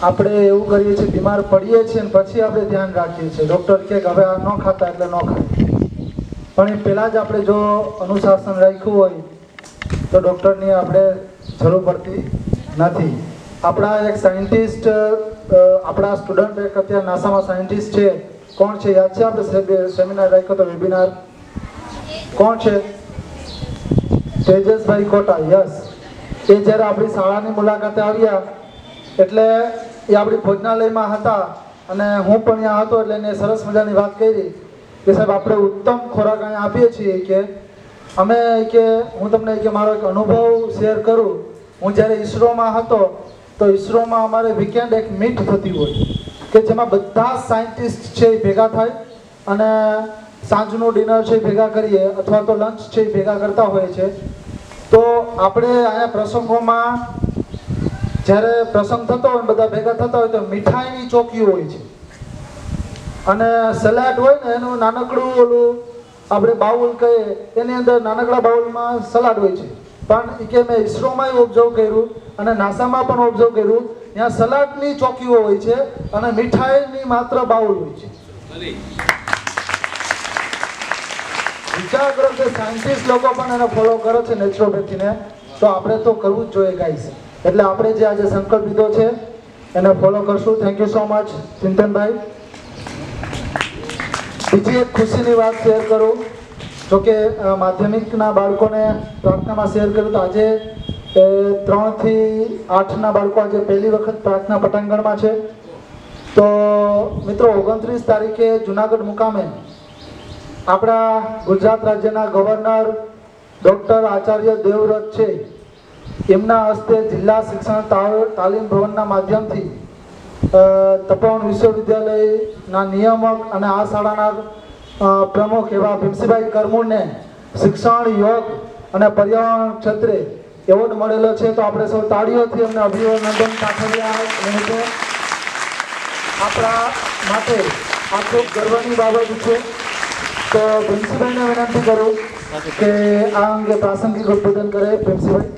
આપણે એવું કરીએ છીએ, બીમાર પડીએ છીએ અને પછી આપણે ધ્યાન રાખીએ છીએ. ડૉક્ટર કહે કે હવે આ ન ખાતા એટલે ન ખાય, પણ એ પહેલાં જ આપણે જો અનુશાસન રાખ્યું હોય તો ડૉક્ટરની આપણે જરૂર પડતી નથી. આપણા એક સાયન્ટિસ્ટ, આપણા સ્ટુડન્ટ એક અત્યારે નાસામાં સાયન્ટિસ્ટ છે. કોણ છે યાદ છે? આપણે સેમિનાર રાખ્યો તો, વેબિનાર. કોણ છે? તેજસભાઈ કોટા. યસ. એ જ્યારે આપણી શાળાની મુલાકાતે આવ્યા એટલે એ આપણી ભોજનાલયમાં હતા અને હું પણ ત્યાં હતો, એટલે એને સરસ મજાની વાત કરી કે સાહેબ આપણે ઉત્તમ ખોરાક અહીંયા આપીએ છીએ કે અમે કે હું તમને કે મારો એક અનુભવ શેર કરું. હું જ્યારે ઈસરોમાં હતો તો ઈસરોમાં અમારે વીકેન્ડ એક મીટ થતી હોય કે જેમાં બધા સાયન્ટિસ્ટ છે એ ભેગા થાય અને સાંજનું ડિનર છે એ ભેગા કરીએ અથવા તો લંચ છે એ ભેગા કરતા હોય છે. તો આપણે અહીંયા પ્રસંગોમાં જ્યારે પ્રસંગ થતો હોય બધા ભેગા થતા હોય તો મીઠાઈની ચોકીઓ હોય છે અને સલાડ હોય ને એનું નાનકડું ઓલું આપણે બાઉલ કહીએ, એની અંદર નાનકડા બાઉલમાં સલાડ હોય છે. પણ કે મેં ઈસરોમાં ઓબ્ઝર્વ કર્યું અને નાસામાં પણ ઓબ્ઝર્વ કર્યું, ત્યાં સલાડની ચોકીઓ હોય છે અને મીઠાઈની માત્ર બાઉલ હોય છે. વિચાર કરો કે સાયન્ટિસ્ટ લોકો પણ એને ફોલો કરે છે નેચરોપેથીને, તો આપણે તો કરવું જ જોઈએ ગાઈસ. એટલે આપણે જે આજે સંકલ્પ લીધો છે એને ફોલો કરશું. થેન્ક યુ સો મચ ચિંતનભાઈ. બીજી એક ખુશીની વાત શેર કરું. જોકે માધ્યમિકના બાળકોને પ્રાર્થનામાં શેર કર્યું તો આજે 3 થી 8ના બાળકો આજે પહેલી વખત પ્રાર્થના પટાંગણમાં છે. તો મિત્રો 29 તારીખે જુનાગઢ મુકામે આપણા ગુજરાત રાજ્યના ગવર્નર ડૉક્ટર આચાર્ય દેવવ્રત છે, એમના હસ્તે જિલ્લા શિક્ષણ તાલીમ ભવનના માધ્યમથી તપોવન વિશ્વવિદ્યાલયના નિયામક અને આ શાળાના પ્રમુખ એવા ભીમસિંહભાઈ કરમુરને શિક્ષણ, યોગ અને પર્યાવરણ ક્ષેત્રે એવોર્ડ મળેલો છે. તો આપણે સૌ તાળીઓથી અમને અભિનંદન પાઠવ્યા નિમિત્તે આપણા માટે આ ખૂબ ગર્વની બાબત છે. તો ભીમસિંહભાઈને વિનંતી કરું કે આ અંગે પ્રાસંગિક ઉદ્બોધન કરે. ભીમસિંહભાઈ.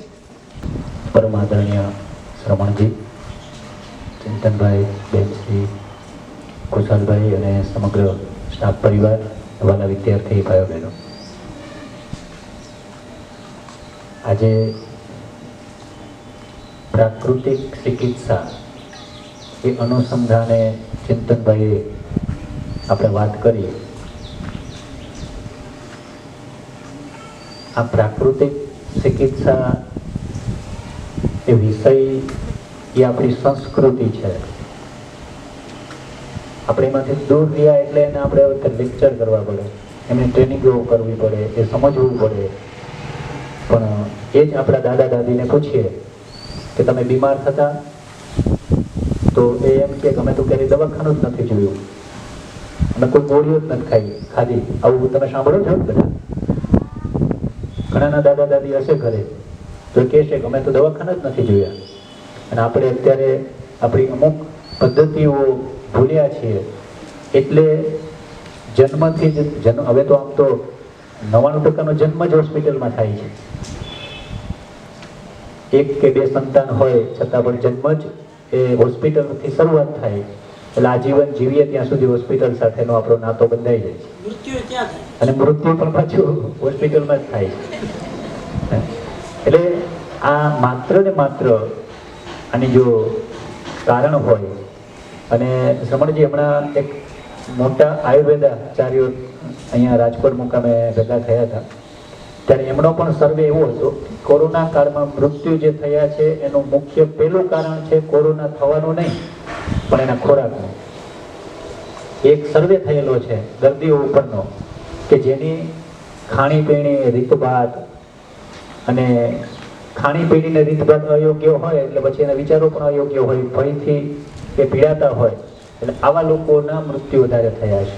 પરમ આદરણીય શ્રમણજી, ચિંતનભાઈ, બેનશ્રી, કુશાલભાઈ અને સમગ્ર સ્ટાફ પરિવાર, વાલા વિદ્યાર્થી ભાઈઓ બહેનો, આજે પ્રાકૃતિક ચિકિત્સા એ અનુસંધાને ચિંતનભાઈએ આપણે વાત કરી. આ પ્રાકૃતિક ચિકિત્સા એ વિષય એ આપણી સંસ્કૃતિ છે. આપણે એમાંથી દૂર રહ્યા એટલે એને આપણે લેક્ચર કરવા પડે, એમની ટ્રેનિંગો કરવી પડે, એ સમજવું પડે. પણ એ જ આપણા દાદા દાદીને પૂછીએ કે તમે બીમાર થતા તો એ એમ કે અમે તો ક્યારેય દવાખાનું જ નથી જોયું, અમે કોઈ ગોળીઓ જ નથી ખાધી. આવું તમે સાંભળો છો બધા? ઘણાના દાદા દાદી હશે ઘરે તો કહે છે કે અમે તો દવાખાના જ નથી જોયા. અને આપણે અત્યારે આપણી અમુક પદ્ધતિઓ ભૂલ્યા છીએ. એટલે જન્મથી જ હવે તો આમ તો 99% જન્મ જ હોસ્પિટલમાં થાય છે. એક કે બે સંતાન હોય છતાં પણ જન્મ જ એ હોસ્પિટલથી શરૂઆત થાય. એટલે આજીવન જીવીએ ત્યાં સુધી હોસ્પિટલ સાથેનો આપણો નાતો બંધાઈ જાય છે. અને મૃત્યુ પણ પાછું હોસ્પિટલમાં જ થાય છે. એટલે આ માત્ર ને માત્ર આની જો કારણ હોય, અને શ્રમણજી હમણાં એક મોટા આયુર્વેદાચાર્યો અહીંયા રાજકોટ મુકામે ભેગા થયા હતા, ત્યારે એમનો પણ સર્વે એવો હતો, કોરોના કાળમાં મૃત્યુ જે થયા છે એનું મુખ્ય પહેલું કારણ છે કોરોના થવાનું નહીં પણ એના ખોરાકનું. એક સર્વે થયેલો છે દર્દીઓ ઉપરનો કે જેની ખાણીપીણી રીતભાત અને ખાણીપીણીને રીતભાત અયોગ્ય હોય એટલે પછી એના વિચારો પણ અયોગ્ય હોય, ભયથી એ પીડાતા હોય, એટલે આવા લોકોના મૃત્યુ વધારે થયા છે.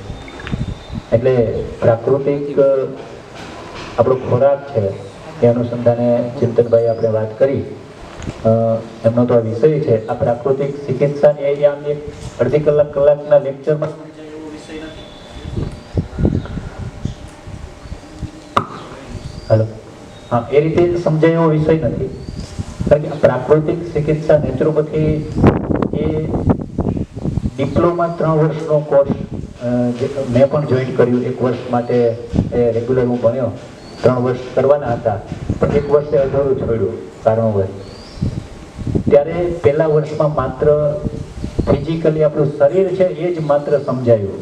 એટલે પ્રાકૃતિક આપણો ખોરાક છે એ અનુસંધાને ચિંતનભાઈ આપણે વાત કરી. એમનો તો આ વિષય છે, આ પ્રાકૃતિક ચિકિત્સા એ આમ એક અડધી કલાકના લેક્ચરમાં હેલો હા એ રીતે સમજાય એવો વિષય નથી. કારણ કે પ્રાકૃતિક ચિકિત્સા નેચરોપથી એ ડિપ્લોમા 3 વર્ષનો કોર્સ મેં પણ જોઈન કર્યું. 1 વર્ષ માટે એ રેગ્યુલર હું ભણ્યો, 3 વર્ષ કરવાના હતા પણ 1 વર્ષે અધૂરું છોડ્યું કારણોસર. ત્યારે પહેલા વર્ષમાં માત્ર ફિઝિકલી આપણું શરીર છે એ જ માત્ર સમજાયું,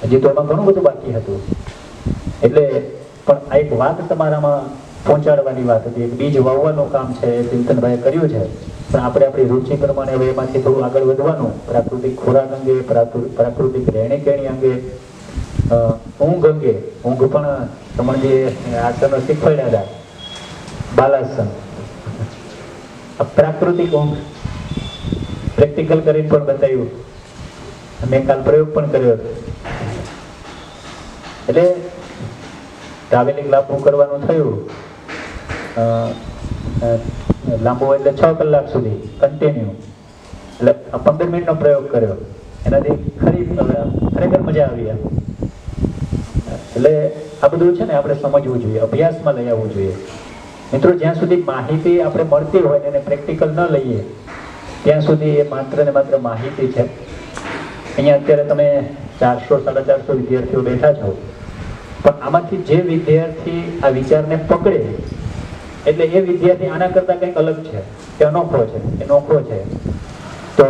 હજી તો એમાં ઘણું બધું બાકી હતું. એટલે પણ આ એક વાત તમારામાં પહોંચાડવાની વાત હતી, એક બીજ વાવવાનું કામ છે એ ચિંતનભાઈએ કર્યું છે. પણ આપણે આપણી રુચિ પ્રમાણે હવે એમાંથી થોડું આગળ વધવાનું, પ્રાકૃતિક ખોરાક અંગે, પ્રાકૃતિક રહેણી કહેણી અંગે, ઊંઘ અંગે. ઊંઘ પણ તમને જે આસનો શીખવાડ્યા હતા, બાલાસન, પ્રાકૃતિક ઊંઘ પ્રેક્ટિકલ કરીને પણ બતાવ્યું. મેં કાલ પ્રયોગ પણ કર્યો હતો. એટલે ટ્રાવેલિંગ લાંબુ કરવાનું થયું, લાંબુ એટલે 6 કલાક સુધી કન્ટિન્યુ. એટલે 15 મિનિટનો પ્રયોગ કર્યો, એનાથી ખરેખર મજા આવી. એટલે આ બધું છે ને આપણે સમજવું જોઈએ, અભ્યાસમાં લઈ આવવું જોઈએ. મિત્રો, જ્યાં સુધી માહિતી આપણે મળતી હોય ને એને પ્રેક્ટિકલ ન લઈએ ત્યાં સુધી એ માત્ર ને માત્ર માહિતી છે. અહીંયા અત્યારે તમે 400-450 વિદ્યાર્થીઓ બેઠા છો, પણ આમાંથી જે વિદ્યાર્થી આ વિચારને પકડે એટલે એ વિદ્યાર્થી આના કરતાં કંઈક અલગ છે, એ અનોખો છે, એ નોખો છે. તો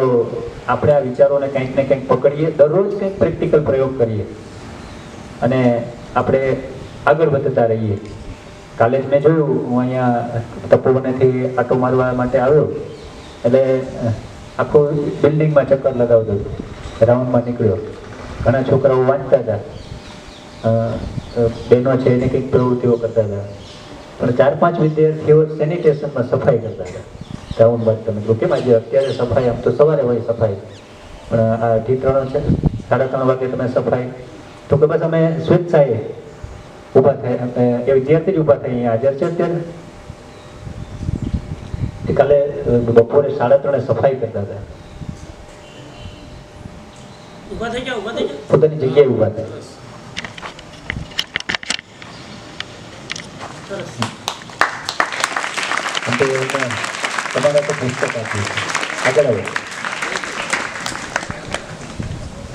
આપણે આ વિચારોને કંઈક ને કંઈક પકડીએ, દરરોજ કંઈક પ્રેક્ટિકલ પ્રયોગ કરીએ અને આપણે આગળ વધતા રહીએ. કાલે જ મેં જોયું, હું અહીંયા તપોવનેથી આટો મારવા માટે આવ્યો એટલે આખો બિલ્ડિંગમાં ચક્કર લગાવતો હતો, રાઉન્ડમાં નીકળ્યો. ઘણા છોકરાઓ વાંચતા હતા, બહેનો છે એને કંઈક પ્રવૃત્તિઓ કરતા હતા, પણ 4-5 વિદ્યાર્થીઓ સેનિટેશનમાં સફાઈ કરતા હતા. રાઉન્ડમાં તમે કહો કેમ આજે અત્યારે સફાઈ, આમ તો સવારે હોય સફાઈ, પણ આ 3 છે 3:30 વાગે તમે સફાઈ, તો કે બસ અમે સ્વેચ્છાએ ઊભા થાય, એ વિદ્યાર્થી જ ઊભા થાય અહીંયા હાજર છે અત્યારે. કાલે બપોરે 3:30 સફાઈ કરતા હતા, પોતાની જગ્યાએ ઊભા થાય. તમારા તો પુસ્તક આપ્યું આગળ આવે.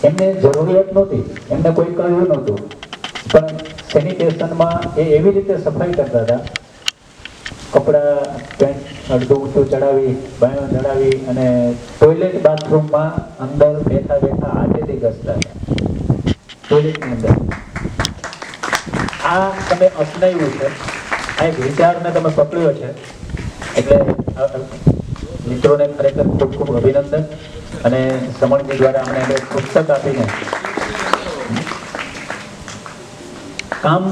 એમને જરૂરિયાત નહોતી, એમને કોઈ કહ્યું નહોતું, પણ સેનિટેશનમાં એ એવી રીતે સફાઈ કરતા હતા, કપડાં પેન્ટ અડધું ઊંચું ચડાવી, બાયણું ચડાવી અને ટોયલેટ બાથરૂમમાં અંદર બેઠા બેઠા હાથેથી ઘસતા હતા ટોયલેટની અંદર. આ તમે અપનાવ્યું છે, આ એક વિચારને તમે પકડ્યો છે. એટલે મિત્રોને ખરેખર ખૂબ ખૂબ અભિનંદન. અને સમણજી દ્વારા અમને એક પુસ્તક આપીને કામ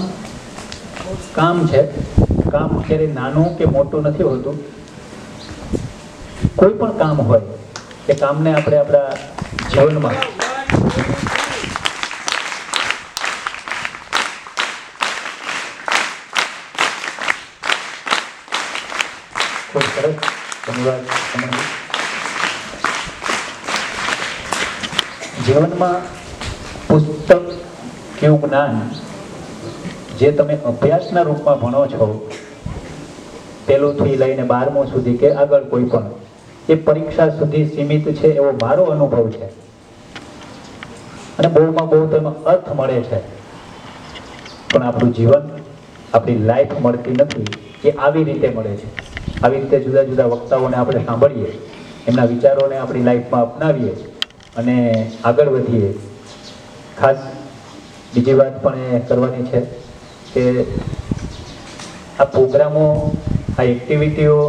છે, કામ ક્યારેય નાનું કે મોટું નથી હોતું. કોઈ પણ કામ હોય એ કામને આપણે આપણા જીવનમાં ખૂબ સરસ. ધન્યવાદ. જીવનમાં પુસ્તક કેવું જ્ઞાન જે તમે અભ્યાસના રૂપમાં ભણો છો, પહેલુંથી લઈને 12મું સુધી કે આગળ કોઈ પણ, એ પરીક્ષા સુધી સીમિત છે એવો મારો અનુભવ છે. અને બહુમાં બહુ તેમાં અર્થ મળે છે, પણ આપણું જીવન, આપણી લાઈફ મળતી નથી. એ આવી રીતે મળે છે. આવી રીતે જુદા જુદા વક્તાઓને આપણે સાંભળીએ, એમના વિચારોને આપણી લાઈફમાં અપનાવીએ અને આગળ વધીએ. ખાસ બીજી વાત પણ એ કરવાની છે કે આ પ્રોગ્રામો, આ એક્ટિવિટીઓ,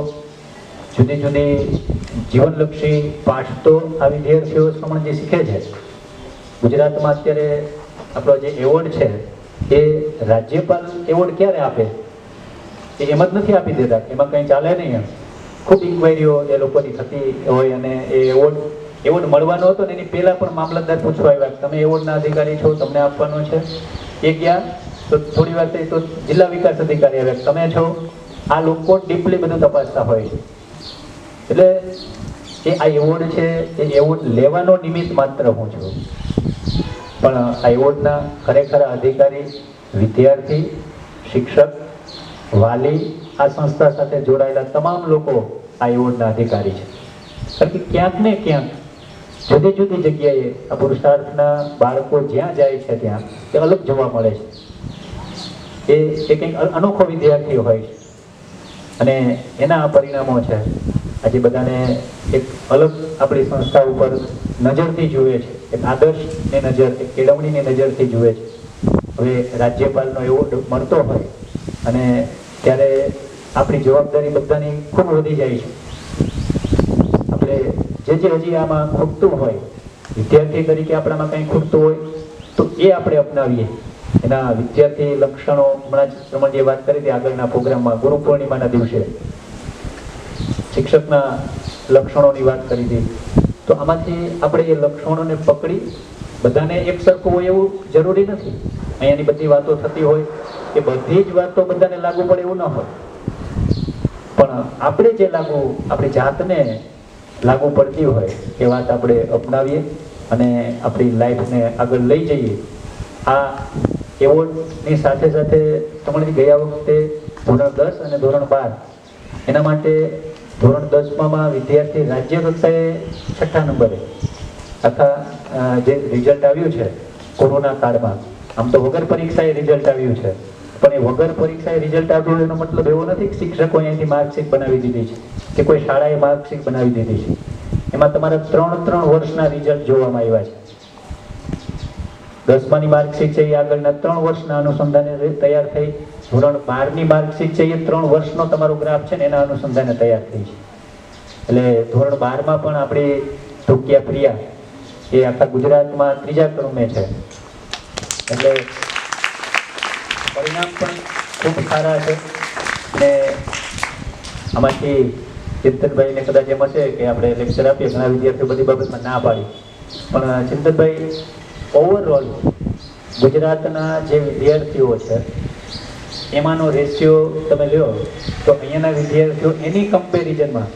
જુદી જુદી જીવનલક્ષી પાઠ તો આ વિદ્યાર્થીઓ શ્રમણ જે શીખે છે. ગુજરાતમાં અત્યારે આપણો જે એવોર્ડ છે એ રાજ્યપાલ એવોર્ડ ક્યારે આપે? એ એમ જ નથી આપી દેતા, એમાં કંઈ ચાલે નહીં. એમ ખૂબ ઇન્ક્વાયરીઓ એ લોકોની થતી હોય અને એ એવોર્ડ મળવાનો હતો ને એની પહેલાં પણ મામલતદાર પૂછવા આવ્યા તમે એવોર્ડના અધિકારી છો, તમને આપવાનો છે. એ ગયા તો થોડી વાર થઈ તો જિલ્લા વિકાસ અધિકારી આવ્યા, તમે છો. આ લોકો ડીપલી બધું તપાસતા હોય છે. એટલે એ આ એવોર્ડ છે, એ એવોર્ડ લેવાનો નિમિત્ત માત્ર હું છું, પણ આ એવોર્ડના ખરેખર અધિકારી વિદ્યાર્થી, શિક્ષક, વાલી, આ સંસ્થા સાથે જોડાયેલા તમામ લોકો આ એવોર્ડના અધિકારી છે. કારણ કે ક્યાંક ને ક્યાંક જુદી જુદી જગ્યાએ આ પુરુષાર્થના બાળકો જ્યાં જાય છે ત્યાં એ અલગ જોવા મળે છે. એ કંઈક અનોખો વિદ્યાર્થી હોય છે અને એના પરિણામો છે. આજે બધાને એક અલગ આપણી સંસ્થા ઉપર નજરથી જુએ છે, એક આદર્શની નજર, એક કેળવણીની નજરથી જુએ છે. હવે રાજ્યપાલનો એવોર્ડ મળતો હોય અને ત્યારે આપણી જવાબદારી બધાની ખૂબ વધી જાય છે. આપણે જે હજી આમાં ખૂટતું હોય, વિદ્યાર્થી તરીકે આપણામાં કંઈ ખૂટતું હોય તો એ આપણે અપનાવીએ. એના વિદ્યાર્થી લક્ષણો, હમણાં જ શ્રમણજીએ વાત કરી હતી આગળના પ્રોગ્રામમાં, ગુરુ પૂર્ણિમાના દિવસે શિક્ષકના લક્ષણોની વાત કરી હતી. તો આમાંથી આપણે એ લક્ષણોને પકડી, બધાને એક સરખું હોય એવું જરૂરી નથી. અહીંયાની બધી વાતો થતી હોય એ બધી જ વાતો બધાને લાગુ પડે એવું ન હોય, પણ આપણે જે આપણી જાતને લાગુ પડતી હોય એ વાત આપણે અપનાવીએ અને આપણી લાઈફને આગળ લઈ જઈએ. આ એવોર્ડની સાથે સાથે તમારી ગયા વખતે ધોરણ 10 અને ધોરણ 12 એના માટે ધોરણ 10માં વિદ્યાર્થી રાજ્ય કક્ષાએ 6ઠ્ઠા નંબરે આખા જે રિઝલ્ટ આવ્યું છે કોરોના કાળમાં, આમ તો વગર પરીક્ષાએ રિઝલ્ટ આવ્યું છે, પણ એ વગર પરીક્ષાએ રિઝલ્ટ આવ્યું એનો મતલબ એવો નથી કે શિક્ષકો અહીંયાથી માર્કશીટ બનાવી દીધી છે કે કોઈ શાળાએ માર્કશીટ બનાવી દીધી છે. એમાં તમારા 3 વર્ષના રિઝલ્ટ જોવામાં આવ્યા છે. 10માની માર્કશીટ છે એ આગળના 3 વર્ષના અનુસંધાને તૈયાર થઈ. ધોરણ 12ની માર્કશીટ છે એ 3 વર્ષનો તમારો ગ્રાફ છે ને એના અનુસંધાને તૈયાર થઈ છે. એટલે ધોરણ 12માં પણ આપણી ધોકિયા પ્રિયા એ આખા ગુજરાતમાં 3જા ક્રમે છે. એટલે પરિણામ પણ ખૂબ સારા છે. અને આમાંથી ચિંતનભાઈને કદાચ એમ હશે કે આપણે લેક્ચર આપીએ, ઘણા વિદ્યાર્થીઓ બધી બાબતમાં ના પાડી, પણ ચિંતનભાઈ ઓવરઓલ ગુજરાતના જે વિદ્યાર્થીઓ છે એમાંનો રેશિયો તમે લ્યો તો અહીંયાના વિદ્યાર્થીઓ એની કમ્પેરિઝનમાં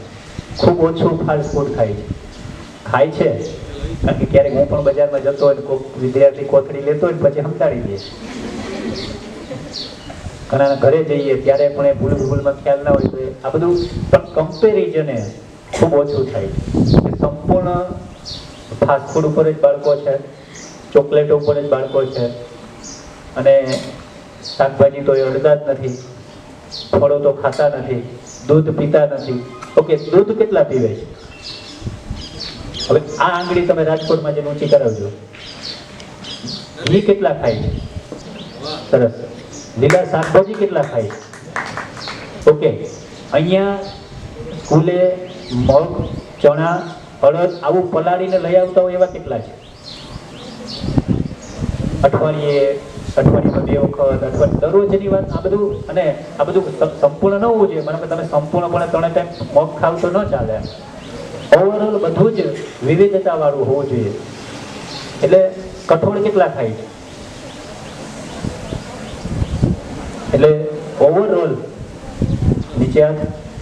ખૂબ ઓછું ફાસ્ટ ફૂડ ખાય છે. કારણ કે ક્યારેક હું પણ બજારમાં જતો હોય કોઈ વિદ્યાર્થી કોથળી લેતો હોય પછી સમજાડી દે. ઘણા ઘરે જઈએ ત્યારે પણ એ ભૂલમાં ખ્યાલ ના હોય તો આ બધું પણ કમ્પેરિઝન ખૂબ ઓછું થાય છે. સંપૂર્ણ ફાસ્ટ ફૂડ ઉપર જ બાળકો છે, ચોકલેટ ઉપર જ બાળકો છે, અને શાકભાજી તો એ અડતા જ નથી, ફળો તો ખાતા નથી, દૂધ પીતા નથી. ઓકે, દૂધ કેટલા પીવે છે? હવે આ આંગળી તમે રાજકોટમાં જે ઊંચી કરાવજો, ઘી કેટલા ખાય છે? સરસ. લીલા શાકભાજી કેટલા ખાય છે? ઓકે, અહીંયા સ્કૂલે મગ, ચણા, અડદ આવું પલાળીને લઈ આવતા હોય એવા કેટલા છે? અઠવાડિયામાં 2 વખત, દરરોજની વાત. આ બધું, અને આ બધું સંપૂર્ણ ન હોવું જોઈએ. મને તમે સંપૂર્ણપણે 3 ટાઈમ મગ ખાવ તો ન ચાલે. ઓવરઓલ બધું જ વિવિધતા વાળું હોવું જોઈએ. એટલે કઠોળ કેટલા ખાય છે? એટલે ઓવરઓલ નીચે હાથ,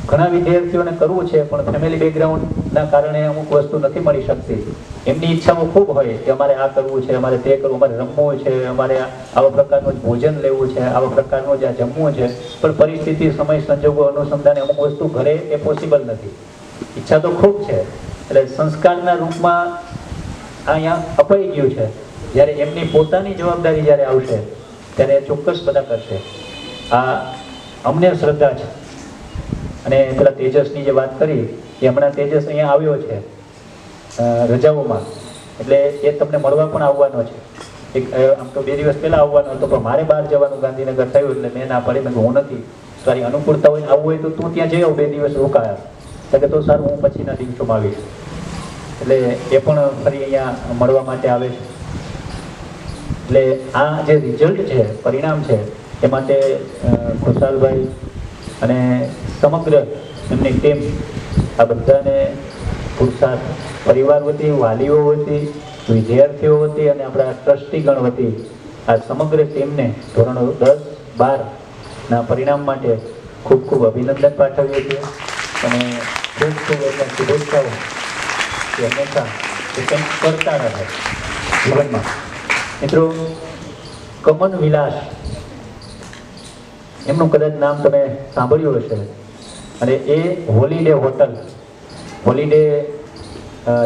ઘણા વિદ્યાર્થીઓને કરવું છે પણ ફેમિલી બેકગ્રાઉન્ડના કારણે અમુક વસ્તુ નથી મળી શકતી. એમની ઈચ્છાઓ ખૂબ હોય કે અમારે આ કરવું છે, અમારે તે કરવું, અમારે રમવું છે, અમારે આવા પ્રકારનું જ ભોજન લેવું છે, આવા પ્રકારનું જ આ જમવું છે, પણ પરિસ્થિતિ, સમય, સંજોગો અનુસંધાને અમુક વસ્તુ ઘરે એ પોસિબલ નથી. ઈચ્છા તો ખૂબ છે, એટલે સંસ્કારના રૂપમાં અહીંયા અપાઈ ગયું છે. જ્યારે એમની પોતાની જવાબદારી જ્યારે આવશે ત્યારે એ ચોક્કસ બધા કરશે. આ અમને શ્રદ્ધા છે. અને પેલા તેજસની જે વાત કરી એ હમણાં તેજસ અહીંયા આવ્યો છે રજાઓમાં, એટલે એ તમને મળવા પણ આવવાનો છે. આમ તો 2 દિવસ પહેલા આવવાનો હતો, પણ મારે બહાર જવાનું ગાંધીનગર થયું એટલે મેં ના પાડી. મેં હું નથી, તારી અનુકૂળતા હોય આવવું હોય તો તું ત્યાં જઈ આવ, 2 દિવસ રોકાયા. એટલે તો સારું, હું પછીના દિવસોમાં આવીશ. એટલે એ પણ ફરી અહીંયા મળવા માટે આવે છે. એટલે આ જે રિઝલ્ટ છે, પરિણામ છે, એ માટે ખુશાલભાઈ અને સમગ્ર એમની ટીમ, આ બધાને પુરુષાર્થ પરિવાર વતી, વાલીઓ વતી, વિદ્યાર્થીઓ વતી અને આપણા ટ્રસ્ટીગણ વતી આ સમગ્ર ટીમને ધોરણ 10-12ના પરિણામ માટે ખૂબ ખૂબ અભિનંદન પાઠવીએ છીએ અને ખૂબ ખૂબ એમને શુભેચ્છાઓ કે હંમેશા એ કંઈક કરતા રહે જીવનમાં. મિત્રો, કમન વિલાસ એમનું કદાચ નામ તમે સાંભળ્યું હશે, અને એ હોલિડે હોટલ, હોલિડે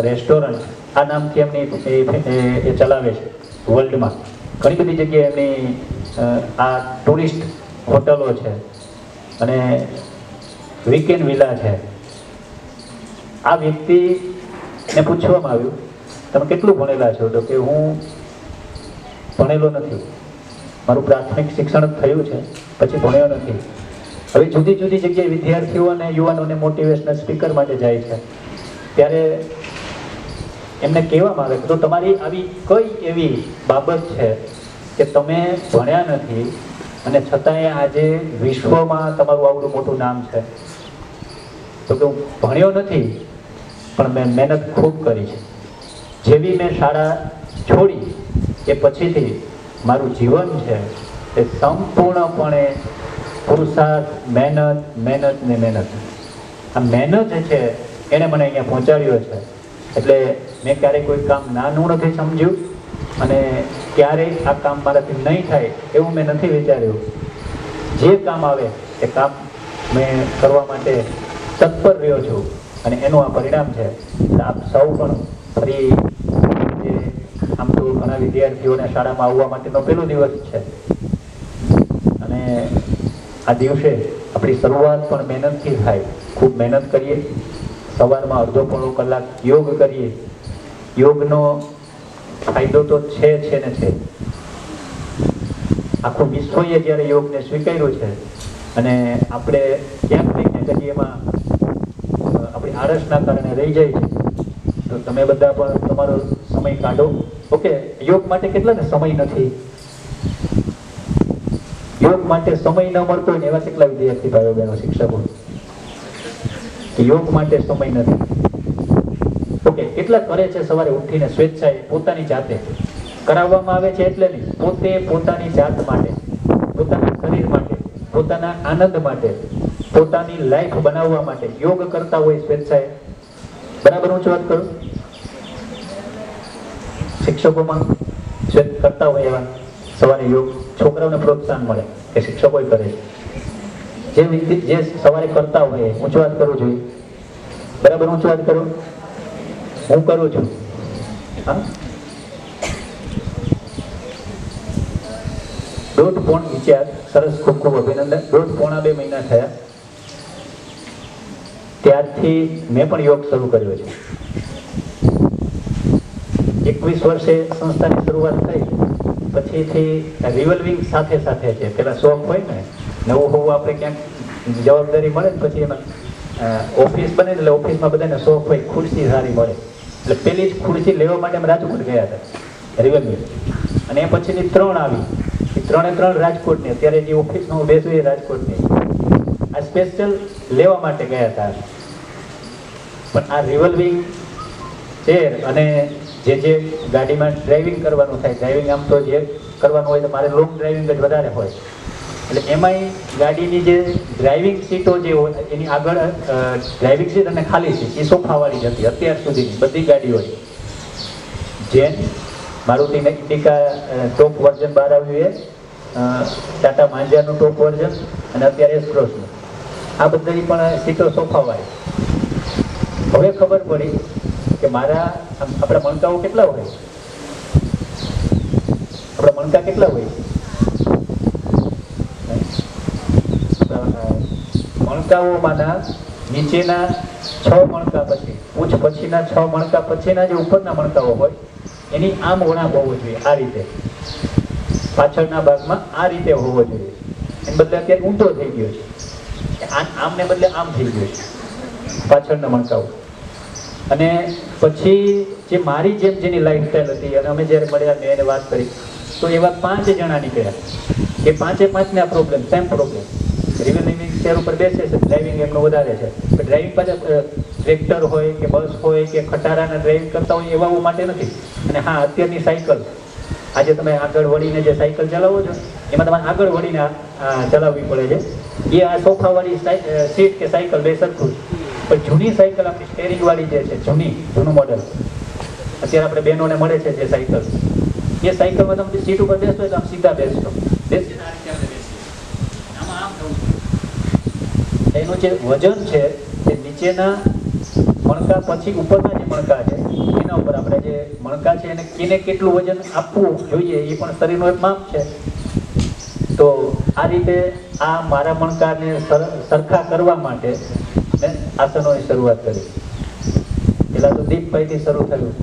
રેસ્ટોરન્ટ, આ નામથી એમની એ ચલાવે છે વર્લ્ડમાં. ઘણી બધી જગ્યાએ એમની આ ટુરિસ્ટ હોટલો છે અને વીકેન્ડ વિલા છે. આ વ્યક્તિને પૂછવામાં આવ્યું, તમે કેટલું ભણેલા છો? તો કે હું ભણેલો નથી, મારું પ્રાથમિક શિક્ષણ જ થયું છે, પછી ભણ્યો નથી. હવે જુદી જુદી જગ્યાએ વિદ્યાર્થીઓ અને યુવાનોને મોટિવેશનલ સ્પીકર માટે જાય છે, ત્યારે એમને કહેવામાં આવે કે તો તમારી આવી કઈ એવી બાબત છે કે તમે ભણ્યા નથી અને છતાંય આજે વિશ્વમાં તમારું આવડું મોટું નામ છે? તો કે હું ભણ્યો નથી પણ મેં મહેનત ખૂબ કરી છે. જેવી મેં શાળા છોડી એ પછીથી મારું જીવન છે એ સંપૂર્ણપણે પુરુષાર્થ, મહેનત, મહેનત ને મહેનત. આ મહેનત છે એને મને અહીંયા પહોંચાડ્યો છે. એટલે મેં ક્યારેય કોઈ કામ નાનું નથી સમજ્યું અને ક્યારેય આ કામ મારાથી નહીં થાય એવું મેં નથી વિચાર્યું. જે કામ આવે એ કામ મેં કરવા માટે તત્પર રહ્યો છું અને એનું આ પરિણામ છે. આપ સૌ પણ ફરી જે આમ તો ઘણા વિદ્યાર્થીઓને શાળામાં આવવા માટેનો પહેલો દિવસ છે અને આ દિવસે આપણી શરૂઆત પણ મહેનતથી થાય. ખૂબ મહેનત કરીએ, સવારમાં અડધો-પોણો કલાક યોગ કરીએ. યોગનો ફાયદો તો છે ને છે. આખું વિશ્વએ જ્યારે યોગને સ્વીકાર્યું છે અને આપણે ક્યાંક ને ક્યાંક હજી એમાં આપણી આળસના કારણે રહી જાય છે, તો તમે બધા પણ તમારો સમય કાઢો. ઓકે, યોગ માટે કેટલાને સમય નથી? યોગ માટે સમય ન મળતો હોય ને એવા કેટલા વિદ્યાર્થી ભાઈઓ બહેનો, શિક્ષકો કે યોગ માટે સમય નથી? ઓકે, કેટલા કરે છે સવારે ઉઠીને સ્વેચ્છાએ પોતાની જાતે? કરાવવામાં આવે છે એટલે નહીં, પોતે પોતાની જાત માટે, પોતાના શરીર માટે, પોતાના આનંદ માટે, પોતાની લાઈફ બનાવવા માટે યોગ કરતા હોય સ્વેચ્છાએ. બરાબર હું વાત કરું? શિક્ષકોમાં કરતા હોય એવા સવારે યોગ, છોકરાઓને પ્રોત્સાહન મળે કે શિક્ષકો કરે છે. જે સવારે કરતા હોય ઊંચી વાત કરું જોઈએ. બરાબર ઊંચી વાત કરું? હું કરું છું. હા, 1.5 વિચાર સરસ, ખૂબ ખૂબ અભિનંદન. 1.5-2 મહિના થયા ત્યારથી મેં પણ યોગ શરૂ કર્યો છે. 21 વર્ષે સંસ્થાની શરૂઆત થઈ, પછીથી રિવોલ્વિંગ સાથે સાથે છે. પેલા શોખ હોય ને, નવું હોવું, આપણે ક્યાંક જવાબદારી મળે ને પછી એમાં ઓફિસ બને એટલે ઓફિસમાં બધાને શોખ હોય, ખુરશી સારી મળે એટલે પેલી જ ખુરશી લેવા માટે અમે રાજકોટ ગયા હતા રિવોલ્વિંગ, અને એ પછીની 3 આવી. એ 3 રાજકોટની. અત્યારે જે ઓફિસમાં હું બેસું એ રાજકોટની. આ સ્પેશિયલ લેવા માટે ગયા હતા. પણ આ રિવોલ્વિંગ ચેર અને જે ગાડીમાં ડ્રાઇવિંગ કરવાનું થાય, ડ્રાઇવિંગ આમ તો જે કરવાનું હોય તો મારે લોંગ ડ્રાઇવિંગ જ વધારે હોય, એટલે એમાંય ગાડીની જે ડ્રાઇવિંગ સીટો જે હોય એની આગળ ડ્રાઇવિંગ સીટ અને ખાલી સીટ એ સોફાવાળી જ હતી અત્યાર સુધીની બધી ગાડીઓની. જેન મારુતિ ઇન્ડિકા ટોપ વર્ઝન બહાર આવ્યું છે, ટાટા માંજાનું ટોપ વર્ઝન અને અત્યારે એસ ક્રોસનું, આ બધાની પણ સીટો સોફાવાળી. હવે ખબર પડી કે મારા આપણા મણકાઓ કેટલા હોય, આપણા મણકા કેટલા હોય, મણકાઓમાંના નીચેના 6 મણકા પછી પૂછ પછીના 6 મણકા પછીના જે ઉપરના મણકાઓ હોય એની આમ વળાંક હોવો જોઈએ, આ રીતે પાછળના ભાગમાં આ રીતે હોવો જોઈએ. એને બદલે અત્યારે ઊંધો થઈ ગયો છે, આમને બદલે આમ થઈ ગયો છે પાછળના મણકાઓ. અને પછી જે મારી જેમ જેની લાઈફસ્ટાઈલ હતી અને અમે જ્યારે મળ્યા મેં એને વાત કરી તો એવા 5 જણા નીકળ્યા કે 5ને આ પ્રોબ્લેમ, સેમ પ્રોબ્લેમ. રિવલિંગ ચેર ઉપર બેસે છે, ડ્રાઇવિંગ એમનો વધારે છે, ડ્રાઇવિંગ પાછા ટ્રેક્ટર હોય કે બસ હોય કે ખટારાના ડ્રાઇવિંગ કરતા હોય એવા માટે નથી. અને હા, અત્યારની સાયકલ, આજે તમે આગળ વળીને જે સાયકલ ચલાવો છો એમાં તમારે આગળ વળીને ચલાવવી પડે છે. એ આ સોફાવાળી સીટ કે સાયકલ બે સરખું. પણ જૂની સાયકલ આપણી સ્ટેરિંગવાળી જે છે, જૂનું મોડલ અત્યારે આપણે બહેનોને મળે છે જે સાયકલ, એ સાયકલમાં તમે સીટ ઉપર બેસતો હોય તો આમ સીધા બેસતો, બેસીને આ રીતે આપણે બેસીએ. આમાં આમ થવું જોઈએ. એનું જે વજન છે એ નીચેના મણકા પછી ઉપરના જે મણકા છે એના ઉપર આપણે જે મણકા છે એને કેને કેટલું વજન આપવું જોઈએ એ પણ શરીરનું એક માપ છે. તો આ રીતે આ મારા મણકાને સરખા કરવા માટે મેં આસનોની શરૂઆત કરી. પહેલાં તો દીપભાઈથી શરૂ થયું.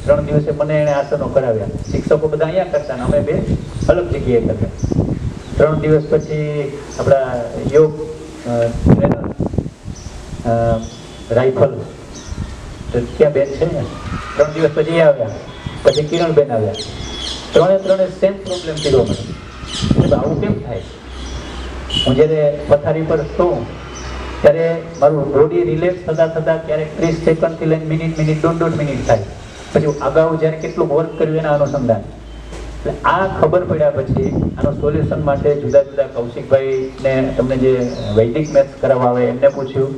3 દિવસે મને એણે આસનો કરાવ્યા. શિક્ષકો બધા અહીંયા કરતા ને અમે બે અલગ જગ્યાએ કરતા. 3 દિવસ પછી આપણા યોગ ટ્રેનર રાઇફલ ત્યાં બેન છે ને, 3 દિવસ પછી આવ્યા. પછી કિરણબેન આવ્યા. ત્રણે સેમ પ્રોબ્લેમ કીધો મને. આવું કેમ થાય? હું જ્યારે પથારી પર છું ત્યારે મારું બોડી રિલેક્સ થતાં ક્યારેક 30 સેકન્ડથી લઈને મિનિટ 1.5 મિનિટ થાય. પછી અગાઉ જ્યારે કેટલું વર્ક કર્યું એના અનુસંધાન. એટલે આ ખબર પડ્યા પછી આનો સોલ્યુશન માટે જુદા જુદા કૌશિકભાઈને તમને જે વૈદિક મેથ્સ કરાવવા આવે એમને પૂછ્યું,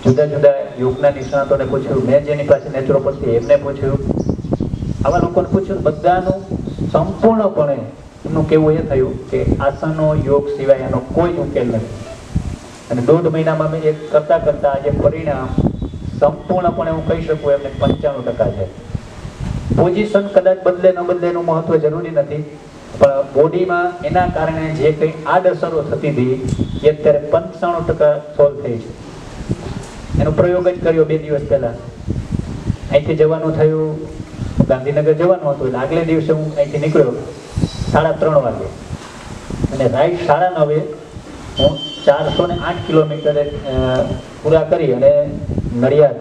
જુદા જુદા યોગના નિષ્ણાતોને પૂછ્યું, મેં જેની પાસે નેચરોપેથી એમને પૂછ્યું, આવા લોકોને પૂછ્યું. બધાનું સંપૂર્ણપણે એમનું કહેવું એ થયું કે આસનો યોગ સિવાય એનો કોઈ ઉકેલ નથી. અને 1.5 મહિનામાં મેં એક કરતાં આજે પરિણામ સંપૂર્ણપણે હું કહી શકું એમને 95% છે. પોઝિશન કદાચ બદલે ન બદલે એનું મહત્વ જરૂરી નથી, પણ બોડીમાં એના કારણે જે કંઈ આડઅસરો થતી હતી એ અત્યારે 95% સોલ્વ થઈ છે. એનો પ્રયોગ જ કર્યો 2 દિવસ પહેલાં. અહીંથી જવાનું થયું, ગાંધીનગર જવાનું હતું એટલે આગલે દિવસે હું અહીંથી નીકળ્યો 3:30 વાગે અને રાઈટ 9:30 હું 408 કિલોમીટરે પૂરા કરી અને નડિયાદ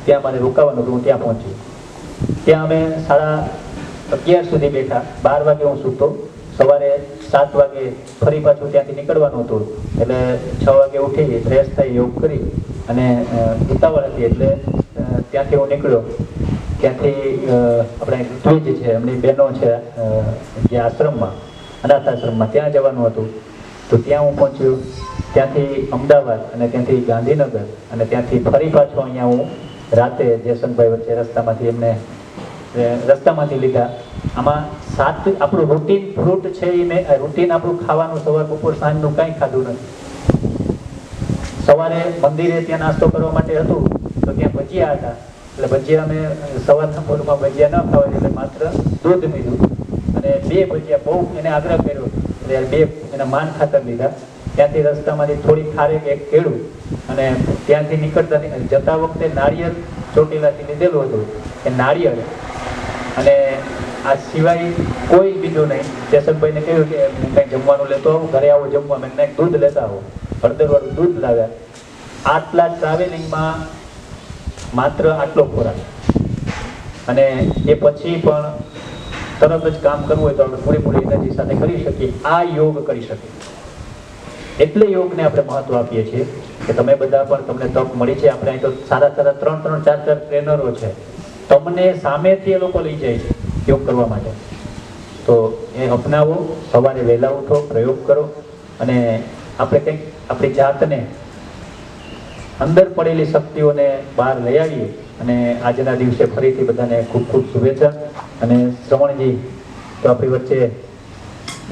ત્યાં મારે રોકાવાનું હતું. હું ત્યાં પહોંચ્યો. ત્યાં અમે 11:30 સુધી બેઠા. 12 વાગે હું સૂતો. સવારે 7 વાગે ફરી પાછું ત્યાંથી નીકળવાનું હતું એટલે 6 વાગે ઉઠી ફ્રેશ થઈ યોગ કરી અને ઉતાવળ હતી એટલે ત્યાંથી હું નીકળ્યો. ત્યાંથી આપણે ઋત્વિજ છે એમની બહેનો છે જે આશ્રમમાં, અનાથ આશ્રમમાં, ત્યાં જવાનું હતું. તો ત્યાં હું પહોંચ્યો. ત્યાંથી અમદાવાદ અને ત્યાંથી ગાંધીનગર અને ત્યાંથી ફરી પાછો અહીંયા હું રાતે જયસંગભાઈ વચ્ચે રસ્તામાંથી લીધા. આમાં 7 આપણું રૂટીન ફ્રૂટ છે એ મેં રૂટીન આપણું ખાવાનું સવાર બપોર સાંજનું કાંઈ ખાધું નથી. સવારે મંદિરે ત્યાં નાસ્તો કરવા માટે હતું તો ત્યાં ભજીયા હતા એટલે ભજીયા અમે સવારના પોરમાં ભજીયા ન ખાવા એટલે માત્ર દૂધ પીધું અને 2 ભજીયા બહુ એને આગ્રહ કર્યો એટલે 2 એના માન ખાતર લીધા. ત્યાંથી રસ્તામાંથી થોડી ખારેક એક કેળું અને ત્યાંથી નીકળતા જતા વખતે નાળિયેર ચોટીલાથી લીધેલું હતું એ નાળિયેર અને આ સિવાય કોઈ બીજું નહીં. જયસંગભાઈને કહ્યું કે હું કંઈ જમવાનું લેતો આવું, ઘરે આવું જમવા. મેં કંઈક દૂધ લેતા આવો, હળદરવાળું દૂધ લાવ્યા. આટલા ટ્રાવેલિંગમાં માત્ર આટલો ખોરાક અને એ પછી પણ તરત જ કામ કરવું હોય તો આપણે પૂરેપૂરી એનર્જી સાથે કરી શકીએ. આ યોગ કરી શકીએ. એટલે યોગને આપણે મહત્વ આપીએ છીએ કે તમે બધા પણ તમને તક મળી છે. આપણે અહીં તો સારા 3-3, 4-4 ટ્રેનરો છે. તમને સામેથી એ લોકો લઈ જાય છે યોગ કરવા માટે. તો એ અપનાવો. સવારે વહેલા ઉઠો, પ્રયોગ કરો અને આપણે કંઈક આપણી જાતને અંદર પડેલી શક્તિઓને બહાર લઈ આવીએ. અને આજના દિવસે ફરીથી બધાને ખૂબ ખૂબ શુભેચ્છા. અને શ્રવણજી તો આપણી વચ્ચે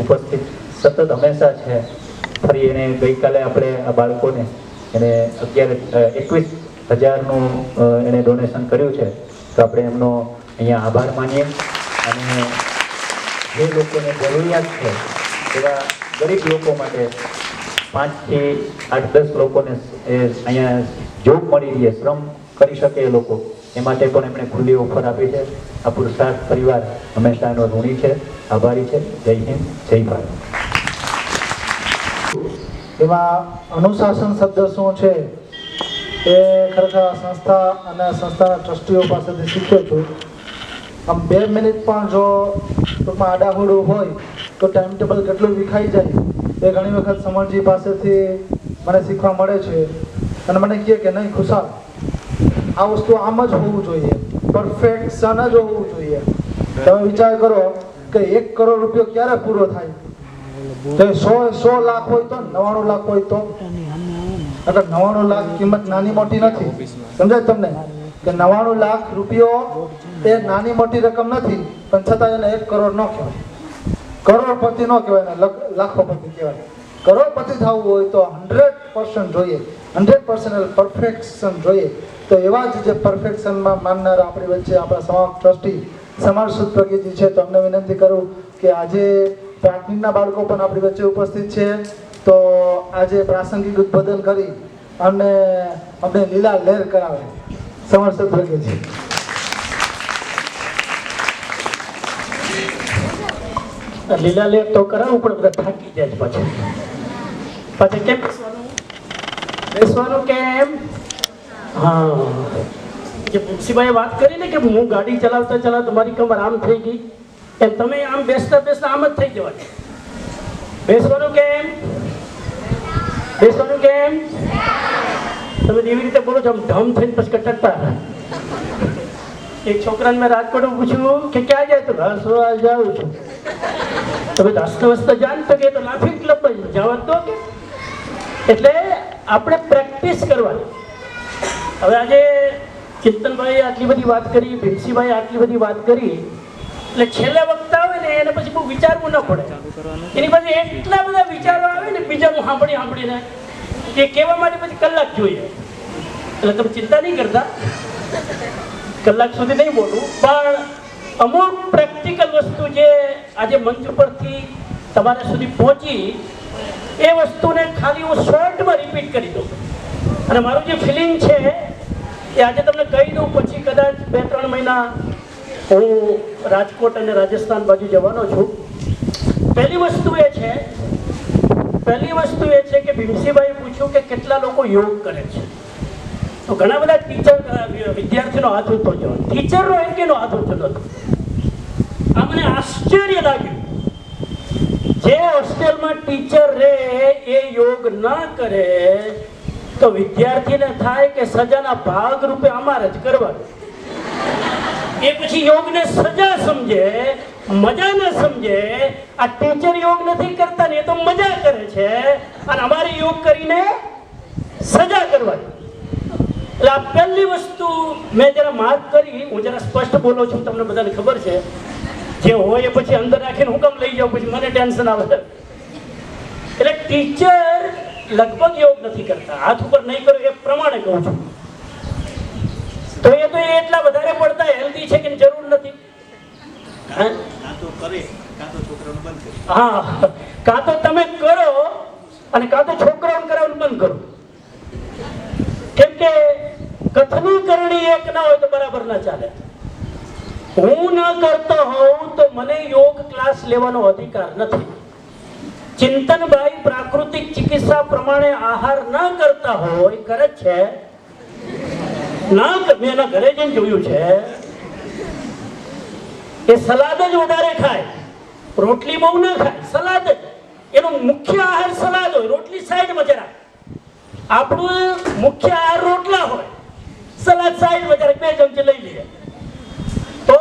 ઉપસ્થિત સતત હંમેશા છે. ફરી એને ગઈકાલે આપણે આ બાળકોને એને 21,000નું એને ડોનેશન કર્યું છે. તો આપણે એમનો અહીંયા આભાર માનીએ. અને જે લોકોને જરૂરિયાત છે એવા ગરીબ લોકો માટે 5 થી 8-10 લોકોને અહીંયા જોબ મળી રહે, શ્રમ કરી શકે એ લોકો, એ માટે પણ એમણે ખુલ્લી ઓફર આપી છે. આ પુરુષાર્થ પરિવાર હંમેશા એનો ઋણી છે, આભારી છે. જય હિન્દ, જય ભારત. એમાં અનુશાસન શબ્દ શું છે એ ખરેખર સંસ્થા અને સંસ્થાના ટ્રસ્ટીઓ પાસેથી શીખ્યો છું. આમ 2 મિનિટ પણ જો ટૂંકમાં આડાહુડું હોય તો ટાઈમ ટેબલ કેટલું વિખાઈ જાય એ ઘણી વખત સમરજી પાસેથી મને શીખવા મળે છે. અને મને કહે કે નહીં ખુશાલ, આ વસ્તુ આમ જ હોવું જોઈએ, પરફેક્શન જ હોવું જોઈએ. તમે વિચાર કરો કે 1 કરોડ રૂપિયો ક્યારે પૂરો થાય? તો 100 લાખ હોય તો 99 લાખ હોય તો અગર 99 લાખ કિંમત નાની મોટી નથી. સમજાય તમને કે 99 લાખ રૂપિયો એ નાની મોટી રકમ નથી, પણ છતાં એને 1 કરોડ ન કહેવાય, કરોડપતિ ન કહેવાય ને લાખોપતિ કહેવાય. કરોડપતિ થવું હોય તો 100% જોઈએ, 100% પરફેક્શન જોઈએ. તો એવા જ જે પરફેક્શનમાં માનનાર આપણી વચ્ચે આપણા સમાજ ટ્રસ્ટી સમાજ સુપ્રગીજી છે. તો અમને વિનંતી કરું કે આજે પ્રાથમિકના બાળકો પણ આપણી વચ્ચે ઉપસ્થિત છે. તો આજે પ્રાસંગિક ઉદ્બોધન કરી અને અમને લીલા લહેર કરાવે સમાજ સુપ્રગીજી. લીલા લેખ તો કરાવું પણ બધા થાકી જાય પછી કેમ બેસવાનું કેમ? હા, જે પુક્ષીભાઈએ વાત કરી ને કે હું ગાડી ચલાવતા ચલાવતા મારી કમર આમ થઈ ગઈ, એમ તમે આમ બેસતા બેસતા આમ જ થઈ જવાય. બેસવાનું કેમ? બેસવાનું કેમ? તમે એવી રીતે બોલો છો આમ ધમ થઈને પછી કટકતા. એક છોકરાને મેં રાજકોટ પૂછ્યું કે ક્યાં જાય? તો હસવા જાઉં છું. તમે હસતા હસતા જાણતો કે તો લાફિંગ ક્લબ જવા તો કે. એટલે આપણે પ્રેક્ટિસ કરવાની. હવે આજે ચિંતનભાઈએ આટલી બધી વાત કરી, ભીમસીભાઈએ આટલી બધી વાત કરી, એટલે છેલ્લે વખત આવે ને એને પછી બહુ વિચારવું ન પડે. એની પછી એટલા બધા વિચારો આવે ને બીજાનું સાંભળીને કે કહેવા માટે પછી કલાક જોઈએ. એટલે તમે ચિંતા નહીં કરતા, કલાક સુધી નહીં બોલું, પણ અમુક પ્રેક્ટિકલ વસ્તુ જે આજે મંચ ઉપરથી તમારા સુધી પહોંચી એ વસ્તુને ખાલી હું શોર્ટમાં રિપીટ કરી દઉં. અને મારું જે ફિલિંગ છે એ આજે તમને કહી દઉં, પછી કદાચ 2-3 મહિના હું રાજકોટ અને રાજસ્થાન બાજુ જવાનો છું. પહેલી વસ્તુ એ છે કે ભીમસીભાઈએ પૂછ્યું કે કેટલા લોકો યોગ કરે છે. તો ઘણા બધા ટીચર વિદ્યાર્થીનો હાથ ઊંચો થયો, ટીચરનો એકેનો હાથ ઊંચો નહોતો. આ મને આશ્ચર્ય લાગ્યું. જે હોસ્ટેલમાં ટીચર રહે એ યોગ ના કરે તો વિદ્યાર્થીને થાય કે સજાના ભાગ રૂપે અમારે જ કરવાનું. એ પછી યોગને સજા સમજે, મજા ન સમજે. આ ટીચર યોગ નથી કરતા ને એ તો મજા કરે છે, અને અમારે યોગ કરીને સજા કરવાની. એટલે આ પહેલી વસ્તુ મેં જરા માર્ક કરી. હું જરા સ્પષ્ટ બોલું છું, તમને બધાને ખબર છે. જે હોય એ પછી અંદર રાખીને હું કામ લઈ જાઉં, પછી મને ટેન્શન આવે. એટલે ટીચર લગભગ યોગ નથી કરતા, હાથ ઉપર નહીં કરો એ પ્રમાણે કહું છું. તો એ એટલા વધારે પડતા હેલ્ધી છે કે જરૂર નથી. હા, કાં તો તમે કરો અને કાં તો છોકરાઓને કરાવવાનું બંધ કરો. કેમ કે કથની કરણી એક ના હોય તો બરાબર ના ચાલે. હું ન કરતો હોઉં તો મને યોગ ક્લાસ લેવાનો અધિકાર નથી. ચિંતનભાઈ પ્રાકૃતિક ચિકિત્સા પ્રમાણે આહાર ન કરતા હોય, કરે છે ના, મેં એના ઘરે જઈને જોયું છે. એ સલાદ જ વધારે ખાય, રોટલી બહુ ના ખાય, સલાદ જ. એનો મુખ્ય આહાર સલાદ હોય, રોટલી સાઈડમાં જરા. આપણું મુખ્ય આહાર રોટલા હોય, સલાદ સાઈડમાં જરા 2 ચમચી લઈ લઈએ. તો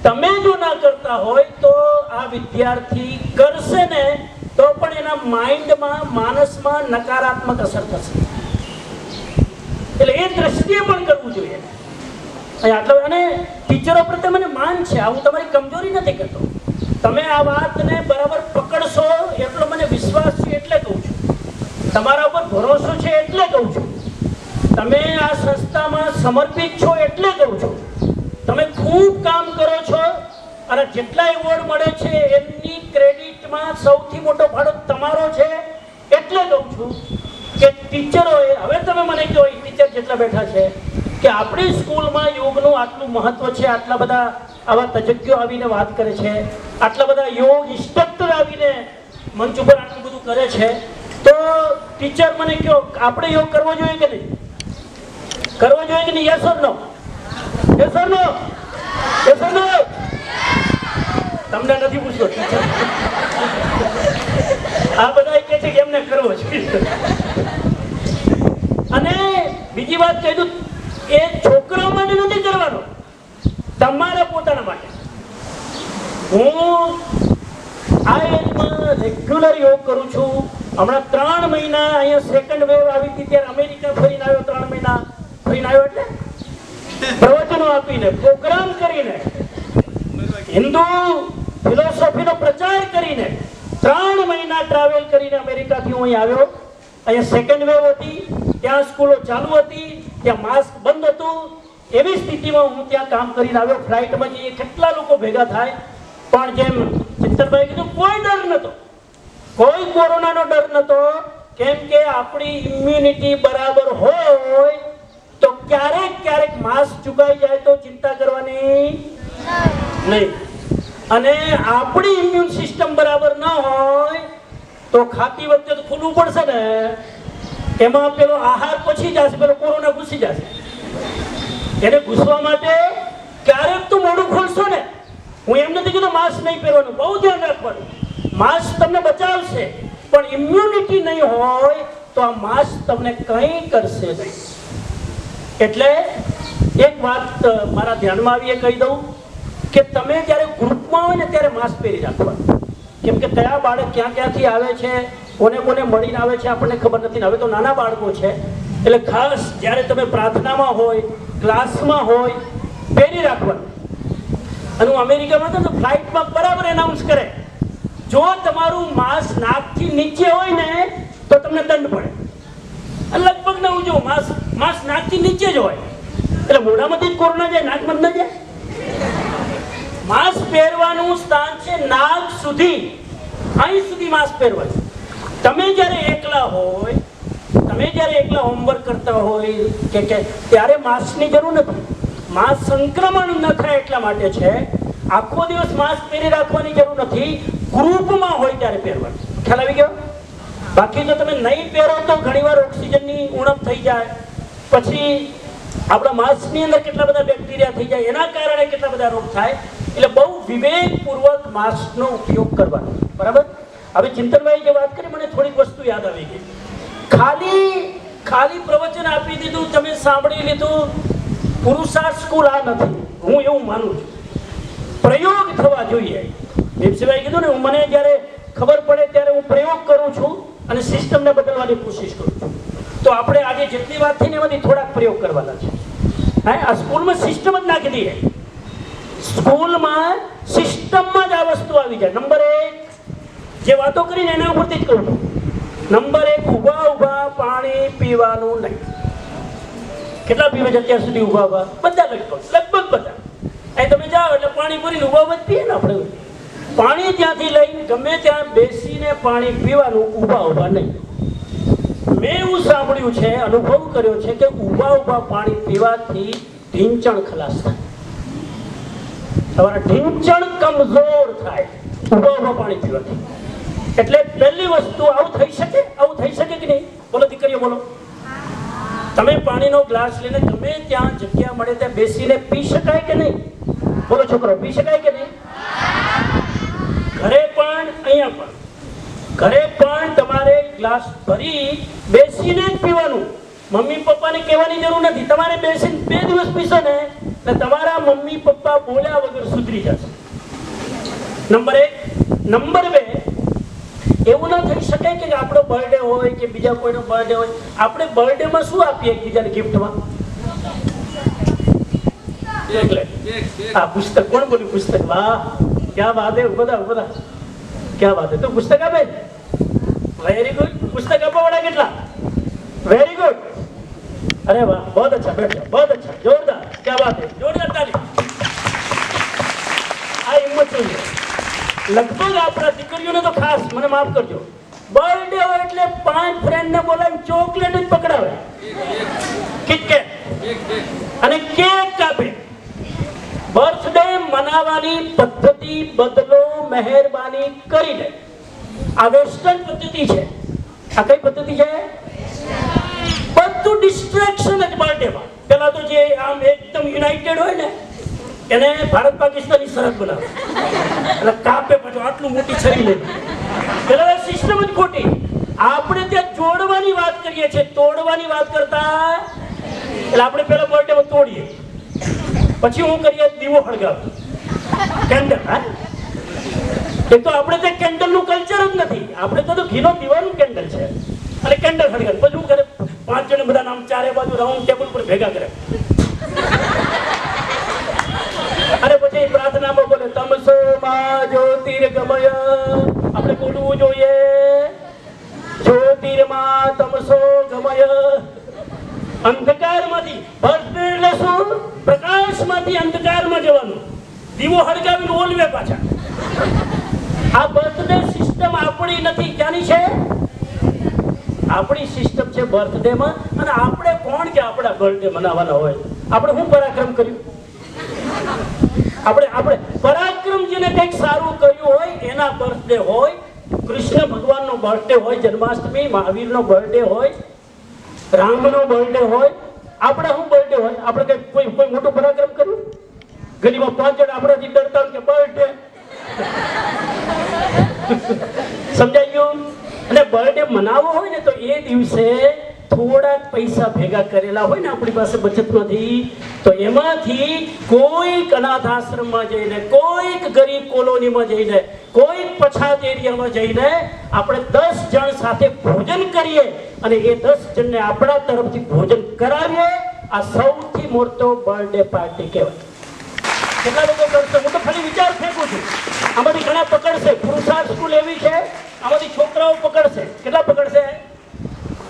તમે જો ના કરતા હોય તો આ વિદ્યાર્થી કરશે ને તો પણ એના માઇન્ડમાં માનસમાં નકારાત્મક અસર થશે. એટલે એ દ્રષ્ટિએ પણ કરવું જોઈએ. અહીં આટલો અને ટીચરો પ્રત્યે મને માન છે, આ હું તમારી કમજોરી નથી કરતો. તમે આ વાતને બરાબર પકડશો એટલો મને વિશ્વાસ છે એટલે કહું છું. તમારા ઉપર ભરોસો છે એટલે કહું છું. તમે આ સંસ્થામાં સમર્પિત છો એટલે કહું છું. તમે ખૂબ કામ કરો છો અને જેટલા એવોર્ડ મળે છે એમની ક્રેડિટમાં સૌથી મોટો ફાળો તમારો છે એટલે કહું છું કે ટીચરોએ, હવે તમે મને કહો ટીચર જેટલા બેઠા છે, કે આપણી સ્કૂલમાં યોગનું આટલું મહત્વ છે, આટલા બધા આવા તજજ્ઞો આવીને વાત કરે છે, આટલા બધા યોગ ઇન્સ્ટ્રક્ટર આવીને મંચ ઉપર આટલું બધું કરે છે, તો ટીચર મને કહો આપણે યોગ કરવો જોઈએ કે નહીં? કરવો જોઈએ કે નહીં? Yes or no? Yes or no? Yes or no? તમને નથી પૂછતો. આ બધા કહે છે કે એમને કરવો જોઈએ. અને બીજી વાત કહી દઉં, એ છોકરાઓ માટે નથી કરવાનો, તમારા પોતાના માટે. હું આ એજમાં રેગ્યુલર યોગ કરું છું. હમણાં 3 મહિના અહીંયા સેકન્ડ વેવ આવી હતી ત્યારે અમેરિકા ફરીને આવ્યો. 3 મહિના ફરીને આવ્યો એટલે પ્રવચનો આપીને, પ્રોગ્રામ કરીને, હિન્દુ ફિલોસોફીનો પ્રચાર કરીને 3 મહિના ટ્રાવેલ કરીને અમેરિકાથી હું અહીં આવ્યો. અહીંયા સેકન્ડ વેવ હતી, ત્યાં સ્કૂલો ચાલુ હતી, ત્યાં માસ્ક બંધ હતું. એવી સ્થિતિમાં હું ત્યાં કામ કરીને આવ્યો. ફ્લાઇટમાં જઈએ કેટલા લોકો ભેગા થાય, પણ જેમ ચિંતનભાઈ કીધું, કોઈ ડર નહોતો, કોઈ કોરોનાનો ડર નહોતો. કેમ કે આપણી ઇમ્યુનિટી બરાબર હોય તો ક્યારેક માસ્ક ચૂકાઈ જાય તો ચિંતા કરવાની નહીં. અને આપણી ઇમ્યુન સિસ્ટમ બરાબર ન હોય તો ખાતી વખતે તો ખુલવું પડશે ને, એમાં પેલો આહાર પછી જશે, પેલો કોરોના ઘૂસી જશે. એને ઘૂસવા માટે ક્યારેક તો મોઢું ખોલશો ને. હું એમ નથી કીધું માસ્ક નહીં પહેરવાનું, બહુ ધ્યાન રાખવાનું. માસ્ક તમને બચાવશે, પણ ઇમ્યુનિટી નહીં હોય તો આ માસ્ક તમને કંઈ કરશે નહીં. એટલે એક વાત મારા ધ્યાનમાં આવી એ કહી દઉં કે તમે જ્યારે ગ્રુપમાં હોય ને ત્યારે માસ્ક પહેરી રાખવાનું. કેમ કે કયા બાળક ક્યાંથી આવે છે, કોને મળીને આવે છે આપણને ખબર નથી. હવે તો નાના બાળકો છે, એટલે ખાસ જ્યારે તમે પ્રાર્થનામાં હોય, ક્લાસમાં હોય, પહેરી રાખવાનું. અને હું અમેરિકામાં હતો તો ફ્લાઇટમાં બરાબર એનાઉન્સ કરે, જો તમારું માસ્ક નાકથી નીચે હોય ને તો તમને દંડ પડે. લગભગ ના હું જો માસ્ક નાકથી નીચે જ હોય એટલે મોઢામાંથી જ કોરોના જાય, નાકમાં જ ન જાય. માસ્ક પહેરવાનું સ્થાન છે નાક સુધી, અહીં સુધી માસ્ક પહેરવાનું. તમે જ્યારે એકલા હોમવર્ક કરતા હોય કે ત્યારે માસ્કની જરૂર નથી. માસ્ક સંક્રમણ ન થાય એટલા માટે છે. આખો દિવસ માસ્ક પહેરી રાખવાની જરૂર નથી, ગ્રુપમાં હોય ત્યારે પહેરવાનું. ખ્યાલ આવી ગયો? બાકી તો તમે નહીં પહેરો તો ઘણીવાર ઓક્સિજનની ઉણપ થઈ જાય, પછી આપણા માસ્કની અંદર કેટલા બધા બેક્ટેરિયા થઈ જાય, એના કારણે કેટલા બધા રોગ થાય. એટલે બહુ વિવેકપૂર્વક માસ્કનો ઉપયોગ કરવાનો. બરાબર? હવે ચિંતનભાઈ જે વાત કરી, મને થોડીક વસ્તુ યાદ આવી ગઈ. ખાલી પ્રવચન આપી દીધું, તમે સાંભળી લીધું, પુરુષાર્થ સ્કૂલ આ નથી. હું એવું માનું છું, પ્રયોગ થવા જોઈએ. દીપસિંહભાઈ કીધું ને, મને જ્યારે ખબર પડે ત્યારે હું પ્રયોગ કરું છું અને સિસ્ટમને બદલવાની કોશિશ કરું છું. તો આપણે આજે જેટલી વાત થઈ ને એમાંથી થોડાક પ્રયોગ કરવાના છે. આ સ્કૂલમાં સિસ્ટમ જ નાખી દઈએ. સ્કૂલમાં સિસ્ટમમાં જ આ વસ્તુ આવી જાય. નંબર 1 જે વાતો કરીને એના ઉપરથી જ કહું છું. નંબર 1, ઊભા પાણી પીવાનું નહીં. કેટલા પીવે છે અત્યાર સુધી ઊભા? બધા લગભગ બધા. અહીં તમે જાઓ એટલે પાણી ભરીને ઊભા જ પીએ ને આપણે. પાણી ત્યાંથી લઈને ગમે ત્યાં બેસીને પાણી પીવાનું, ઊભા નહીં. મેં એવું સાંભળ્યું છે, અનુભવ કર્યો છે કે ઊભા પાણી પીવાથી ઢીંચણ ખલાસ થાય. તમારા ઢીંચણ કમજોર થાય ઊભા પાણી પીવાથી. એટલે પહેલી વસ્તુ, આવું થઈ શકે કે નહીં? બોલો દીકરીઓ, બોલો. તમે પાણીનો ગ્લાસ લઈને ગમે ત્યાં જગ્યા મળે ત્યાં બેસીને પી શકાય કે નહીં? બોલો છોકરો, પી શકાય કે નહીં? ઘરે પણ, અહીંયા પણ, ઘરે પણ તમારે ગ્લાસ ભરી બેસીને જ પીવાનું. મમ્મી પપ્પાને કહેવાની જરૂર નથી. તમારે બેસીને 2 દિવસ પીશો ને એટલે તમારા મમ્મી પપ્પા બોલ્યા વગર સુધરી જશે. નંબર 1. નંબર 2, એવું ના થઈ શકે કે આપણો બર્થડે હોય કે બીજા કોઈનો બર્થડે હોય, આપણે બર્થડેમાં શું આપીએ એકબીજાને ગિફ્ટમાં? એટલે આ પુસ્તક કોણ બોલ્યું? પુસ્તક. વાહ, ક્યાં વાત હે. બધા ક્યાં વાત હે. તો પુસ્તક આપે. Very good. પુસ્તક આપવા વાળા કેટલા? Very good. અરે વાહ, બહુ અચ્છા. બેઠો, બહુ અચ્છા, જોરદાર. ક્યાં વાત હે. જોરદાર તાલી. આ હિંમત જોઈએ. લગભગ આપણા દીકરીઓને તો ખાસ, મને માફ કરજો, બર્થડે હોય એટલે 5 ફ્રેન્ડને બોલાવી ચોકલેટ જ પકડાવે, કિટકેટ અને કેક કાપે. બર્થડે મનાવવાની પદ્ધતિ બદલો મહેરબાની કરીને. આ વેસ્ટર્ન પદ્ધતિ છે. આ કઈ પદ્ધતિ છે? બધું ડિસ્ટ્રેક્શન જ બર્થડેમાં. પેલા તો જે આમ એકદમ યુનાઇટેડ હોય ને એને ભારત પાકિસ્તાનની સરહદ બનાવે, એટલે કાપે પાછું આટલું મોટી છરી લઈ. પેલા સિસ્ટમ જ ખોટી. આપણે ત્યાં જોડવાની વાત કરીએ છીએ, તોડવાની વાત કરતા. એટલે આપણે પેલા બર્થડે તોડીએ, પછી હું કરીએ દીવો હળગાવ, કેન્ડલ. હા, એ તો આપણે ત્યાં કેન્ડલનું કલ્ચર જ નથી. આપણે તો ઘીનો દીવાનું કેન્ડલ છે અને કેન્ડલ હળગાવ. પછી શું કરે? 5 જણ બધા આમ ચારે બાજુ રાઉન્ડ ટેબલ પર ભેગા કરે. અરે પછી પ્રાર્થનામાં બોલે તમસો માં જ્યોતિર્ગમય. આપણે બોલવું જોઈએ જ્યોતિર્માં તમસો ગમય. અંધકારમાંથી, બર્થડે એટલે શું? પ્રકાશમાંથી અંધકારમાં જવાનું. દીવો હળગાવીને ઓલવે પાછા. આ બર્થડે સિસ્ટમ આપણી નથી. ક્યાંની છે? આપણી સિસ્ટમ છે બર્થડેમાં. અને આપણે કોણ કે આપણા બર્થડે મનાવવાના હોય? આપણે શું પરાક્રમ કર્યું? આપણે પરાક્રમ જેને કંઈક સારું કર્યું હોય એના બર્થડે હોય. કૃષ્ણ ભગવાનનો બર્થડે હોય, જન્માષ્ટમી, મહાવીરનો બર્થડે હોય, રામનો બર્થડે હોય. આપણે શું બર્થડે હોય? આપણે કંઈક કોઈ મોટું પરાક્રમ કર્યું? ગલીમાં 5 જણ આપણાથી ડરતા હોય કે બર્થડે. સમજાઈ ગયું? અને બર્થડે મનાવવો હોય ને તો એ દિવસે થોડાક પૈસા ભેગા કરેલા હોય ને આપણી પાસે બચતમાંથી, તો એમાંથી કોઈક અનાથ આશ્રમમાં જઈને, કોઈક ગરીબ કોલોનીમાં જઈને, કોઈક પછાત એરિયામાં જઈને આપણે 10 જણ સાથે ભોજન કરીએ અને એ 10 જણને આપણા તરફથી ભોજન કરાવીએ. આ સૌથી મોટો બર્થડે પાર્ટી કહેવાય. કેટલા લોકો કરશે? હું તો ખાલી વિચાર ફેંકું છું. આમાંથી ઘણા પકડશે. પુરુષાર્થ સ્કૂલ એવી છે, આમાંથી છોકરાઓ પકડશે. કેટલા પકડશે?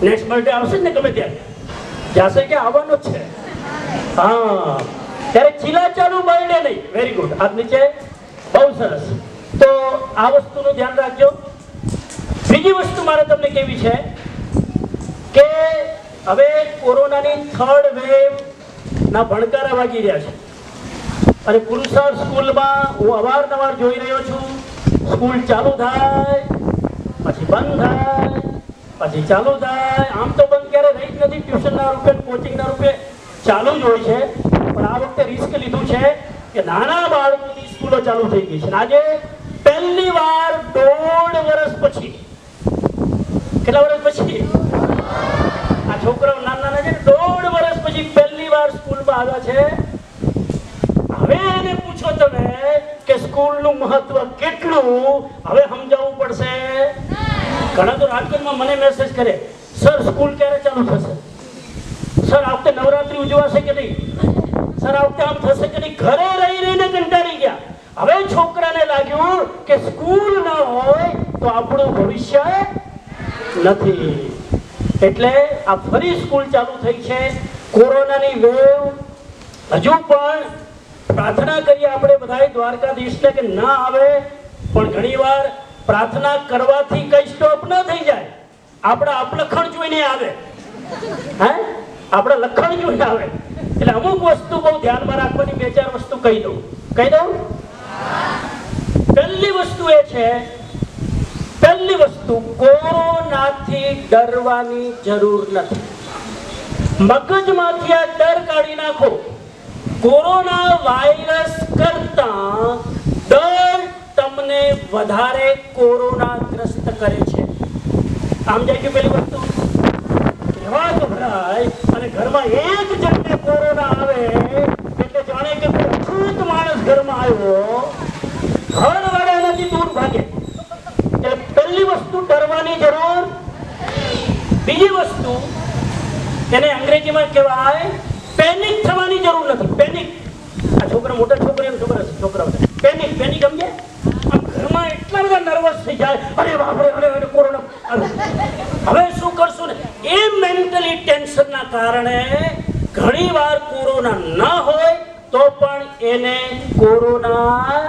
નેક્સ્ટ બર્થડે આવશે ને ગમે ત્યારે જાશે કે આવવાનો જ છે. હા, ત્યારે ચીલા ચાલુ બર્થડે નહીં. Very good. હાથ નીચે. બહુ સરસ. તો આ વસ્તુનું ધ્યાન રાખજો. બીજી વસ્તુ મારે તમને કેવી છે કે હવે કોરોનાની 3rd વેવ ના ભણકારા વાગી રહ્યા છે અને પુરુષાર્થ સ્કૂલમાં હું અવારનવાર જોઈ રહ્યો છું. સ્કૂલ ચાલુ થાય પછી બંધ થાય, પછી ચાલુ થાય. આમ તો બંધ ક્યારે રહી જ નથી. ટ્યુશનના રૂપે, કોચિંગના રૂપે ચાલુ જ હોય છે. પણ આ વખતે રિસ્ક લીધું છે કે નાના બાળકોની સ્કૂલો ચાલુ થઈ ગઈ છે. આજે પહેલી વાર 1.5 વર્ષ પછી, કેટલા વર્ષ પછી? આ છોકરાઓ નાના છે, 1.5 વર્ષ પછી પહેલી વાર સ્કૂલમાં આવ્યા છે. હવે એને પૂછો તમે કે સ્કૂલનું મહત્વ કેટલું, હવે સમજાવવું પડશે. ઘણા તો રાજકોટમાં મને મેસેજ કરે, સર સ્કૂલ ક્યારે ચાલુ થશે? સર આ વખતે નવરાત્રી ઉજવાશે કે નહીં? સર આ વખતે આમ થશે કે નહીં? ઘરે રહી રહીને કંટાળી ગયા. હવે છોકરાને લાગ્યું કે સ્કૂલ ન હોય તો આપણું ભવિષ્ય નથી. એટલે આ ફરી સ્કૂલ ચાલુ થઈ છે. કોરોનાની વેવ હજુ પણ પ્રાર્થના કરીએ આપણે બધાએ દ્વારકાધીશને કે ના આવે, પણ ઘણીવાર પ્રાર્થના કરવાથી કઈ સ્ટોપ ન થઈ જાય. આપણા અપલખણ જોઈને આવે. હે, આપણા લખણ જોઈને આવે. એટલે અમુક વસ્તુ બહુ ધ્યાનમાં રાખવાની. 2-4 વસ્તુ કહી દઉં. પહેલી વસ્તુ એ છે, કોરોનાથી ડરવાની જરૂર નથી. મગજમાંથી આ ડર કાઢી નાખો. કોરોના વાયરસ કરતા ડર તમને વધારે કોરોનાગ્રસ્ત કરે છે. આમ જાય કે પેલી વસ્તુ એવા ગભરાય અને ઘરમાં એક જણને કોરોના આવે એટલે જાણે કે અછૂત માણસ ઘરમાં આવ્યો, ઘરવાળા એનાથી દૂર ભાગે. એટલે પહેલી વસ્તુ વસ્તુ ડરવાની જરૂર. બીજી વસ્તુ એને અંગ્રેજીમાં કહેવાય પેનિક થવાની જરૂર નથી. પેનિક, આ છોકરા મોટા છોકરીઓ છોકરાઓ પેનિક સમજે? આમ ઘરમાં એટલા બધા નર્વસ થઈ જાય, અરે બાપરે, અરે કોરોના. હવે શું કરશું ને, એ મેન્ટલી ટેન્શનના કારણે ઘણીવાર કોરોના ન હોય તો પણ એને કોરોના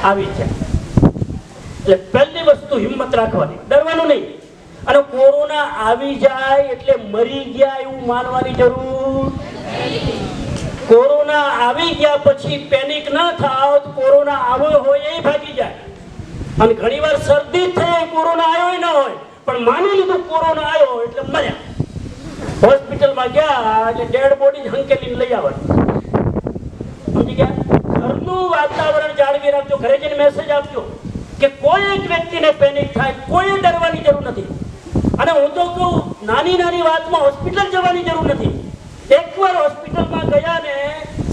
આવી જાય. એટલે પહેલી વસ્તુ હિંમત રાખવાની, ડરવાનું નહીં. અને કોરોના આવી જાય એટલે મરી ગયા એવું માનવાની જરૂર. કોરોના આવી ગયા પછી પેનિક ન થાવ તો કોરોના આવ્યો હોય એ ભાગી જાય. અને ઘણીવાર શરદી થઈ, કોરોના આવ્યો ન હોય પણ માની લીધું કોરોના આવ્યો એટલે મર્યા. હોસ્પિટલમાં ગયા એટલે ડેડ બોડી હંકેલીને લઈ આવવાની. સમજી ગયા? ઘરનું વાતાવરણ જાળવી રાખજો. ઘરે જઈને મેસેજ આપજો કે કોઈ એક વ્યક્તિને પેનિક થાય, કોઈ ડરવાની જરૂર નથી. અને હું તો કહું, નાની નાની વાતમાં હોસ્પિટલ જવાની જરૂર નથી. એકવાર હોસ્પિટલમાં ગયા ને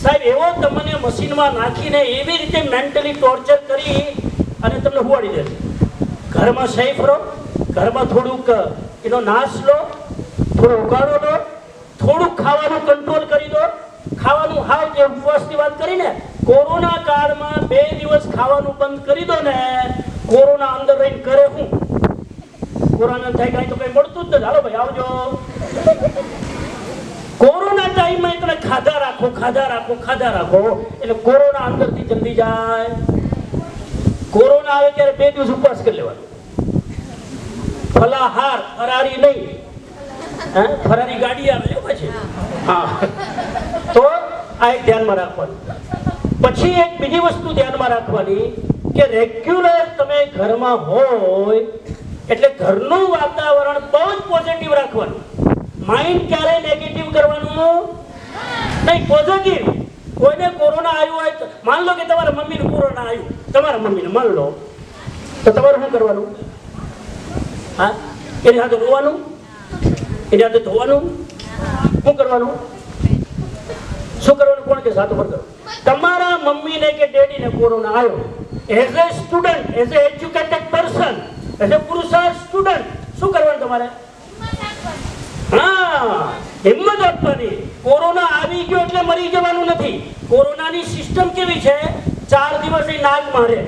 સાહેબ, એવો તમને મશીનમાં નાખીને એવી રીતે મેન્ટલી ટોર્ચર કરી અને તમને હુવાડી દેશે. ઘરમાં સેફ રહો, ઘરમાં થોડુંક એનો નાશ લો, થોડો ઉગાડો લો, થોડુંક ખાવાનું કંટ્રોલ કરી દો. ખાવાનું હાવ જે ઉપવાસની વાત કરીને, કોરોના કાળમાં 2 દિવસ ખાવાનું બંધ કરી દો ને, કોરોના અંદર રહીને કરે હું? કોરોના થાય કાંઈ તો કંઈ મળતું જ નથી. હાલો ભાઈ આવજો. કોરોના ટાઈમમાં તમે ખાધા રાખો એટલે કોરોના અંદરથી જલ્દી જાય. કોરોના આવે ત્યારે 2 દિવસ ઉપવાસ કરી લેવાનો. ફલાહાર, ફરારી નહીં. ફરારી ગાડી આવે પછી. હા, તો આ એક ધ્યાનમાં રાખવાનું. પછી એક બીજી વસ્તુ ધ્યાનમાં રાખવાની કે રેગ્યુલર તમે ઘરમાં હોય એટલે ઘરનું વાતાવરણ બહુ જ પોઝિટિવ રાખવાનું. માઇન્ડ ક્યારેય નેગેટિવ કરવાનું નહીં, પોઝિટિવ. કોઈને કોરોના આવ્યું હોય તો માન લો કે તમારા મમ્મીને કોરોના આવ્યું, તમારા મમ્મીને માન લો, તો તમારે શું કરવાનું? હા, એની સાથે રોવાનું, એની સાથે ધોવાનું. શું કરવાનું? કોણ કે સાતો પર કરો? તમારા મમ્મીને કે ડેડીને કોરોના આવ્યો, as a student, as a educated person, as a પુરુષાર્થ સ્ટુડન્ટ, શું કરવાનું તમારે? હા, હિંમત આપવાની. કોરોના આવી ગયો એટલે મરી જવાનું નથી. કોરોનાની સિસ્ટમ કેવી છે? 4 દિવસ એ નાક મારે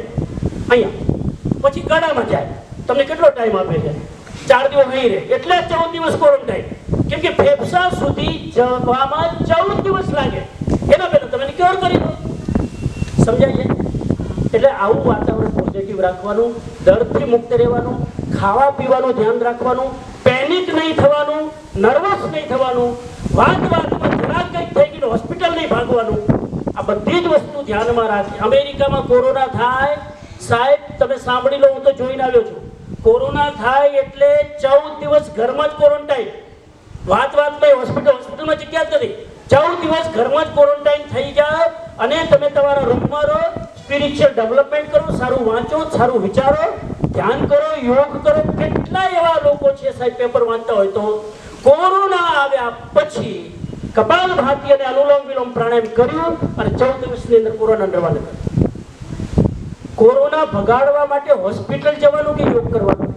અહીંયા, પછી ગળામાં જાય. તમને કેટલો ટાઈમ આપે છે? 4 દિવસ નહીં રહે, એટલે 14 દિવસ ક્વોરન્ટાઇન. કેમ કે ફેફસા સુધી જવામાં 14 દિવસ લાગે. એના પહેલા તમે ક્યોર કરી દો. સમજાય છે? એટલે આવું વાતાવરણ પોઝિટિવ રાખવાનું, ડરથી મુક્ત રહેવાનું, ખાવા પીવાનું ધ્યાન રાખવાનું, પેનિક નહીં થવાનું, નર્વસ નહીં થવાનું, વાતમાં જરાક કંઈક થઈ ગયું હોસ્પિટલ નહીં ભાગવાનું. આ બધી જ વસ્તુ ધ્યાનમાં રાખી. અમેરિકામાં કોરોના થાય, સાહેબ તમે સાંભળી લો, હું તો જોઈને આવ્યો છું. કોરોના થાય એટલે 14 દિવસ ઘરમાં જ ક્વોરન્ટાઇન. વાતમાં હોસ્પિટલમાં જગ્યા જ નથી. 14 દિવસ ઘરમાં જ ક્વોરન્ટાઇન થઈ જાય અને તમે તમારા રૂમમાં રહો, સ્પિરિચ્યુઅલ ડેવલપમેન્ટ કરો, સારું વાંચો, સારું વિચારો, ધ્યાન કરો, યોગ કરો. કેટલા એવા લોકો છે સાહેબ, પેપર વાંચતા હોય તો કોરોના આવ્યા પછી કપાલભાતિ અને અનુલોમ વિલોમ પ્રાણાયામ કર્યું અને 14 દિવસની અંદર કોરોના રવાના કર્યું. કોરોના ભગાડવા માટે હોસ્પિટલ જવાનું કે યોગ કરવાનું?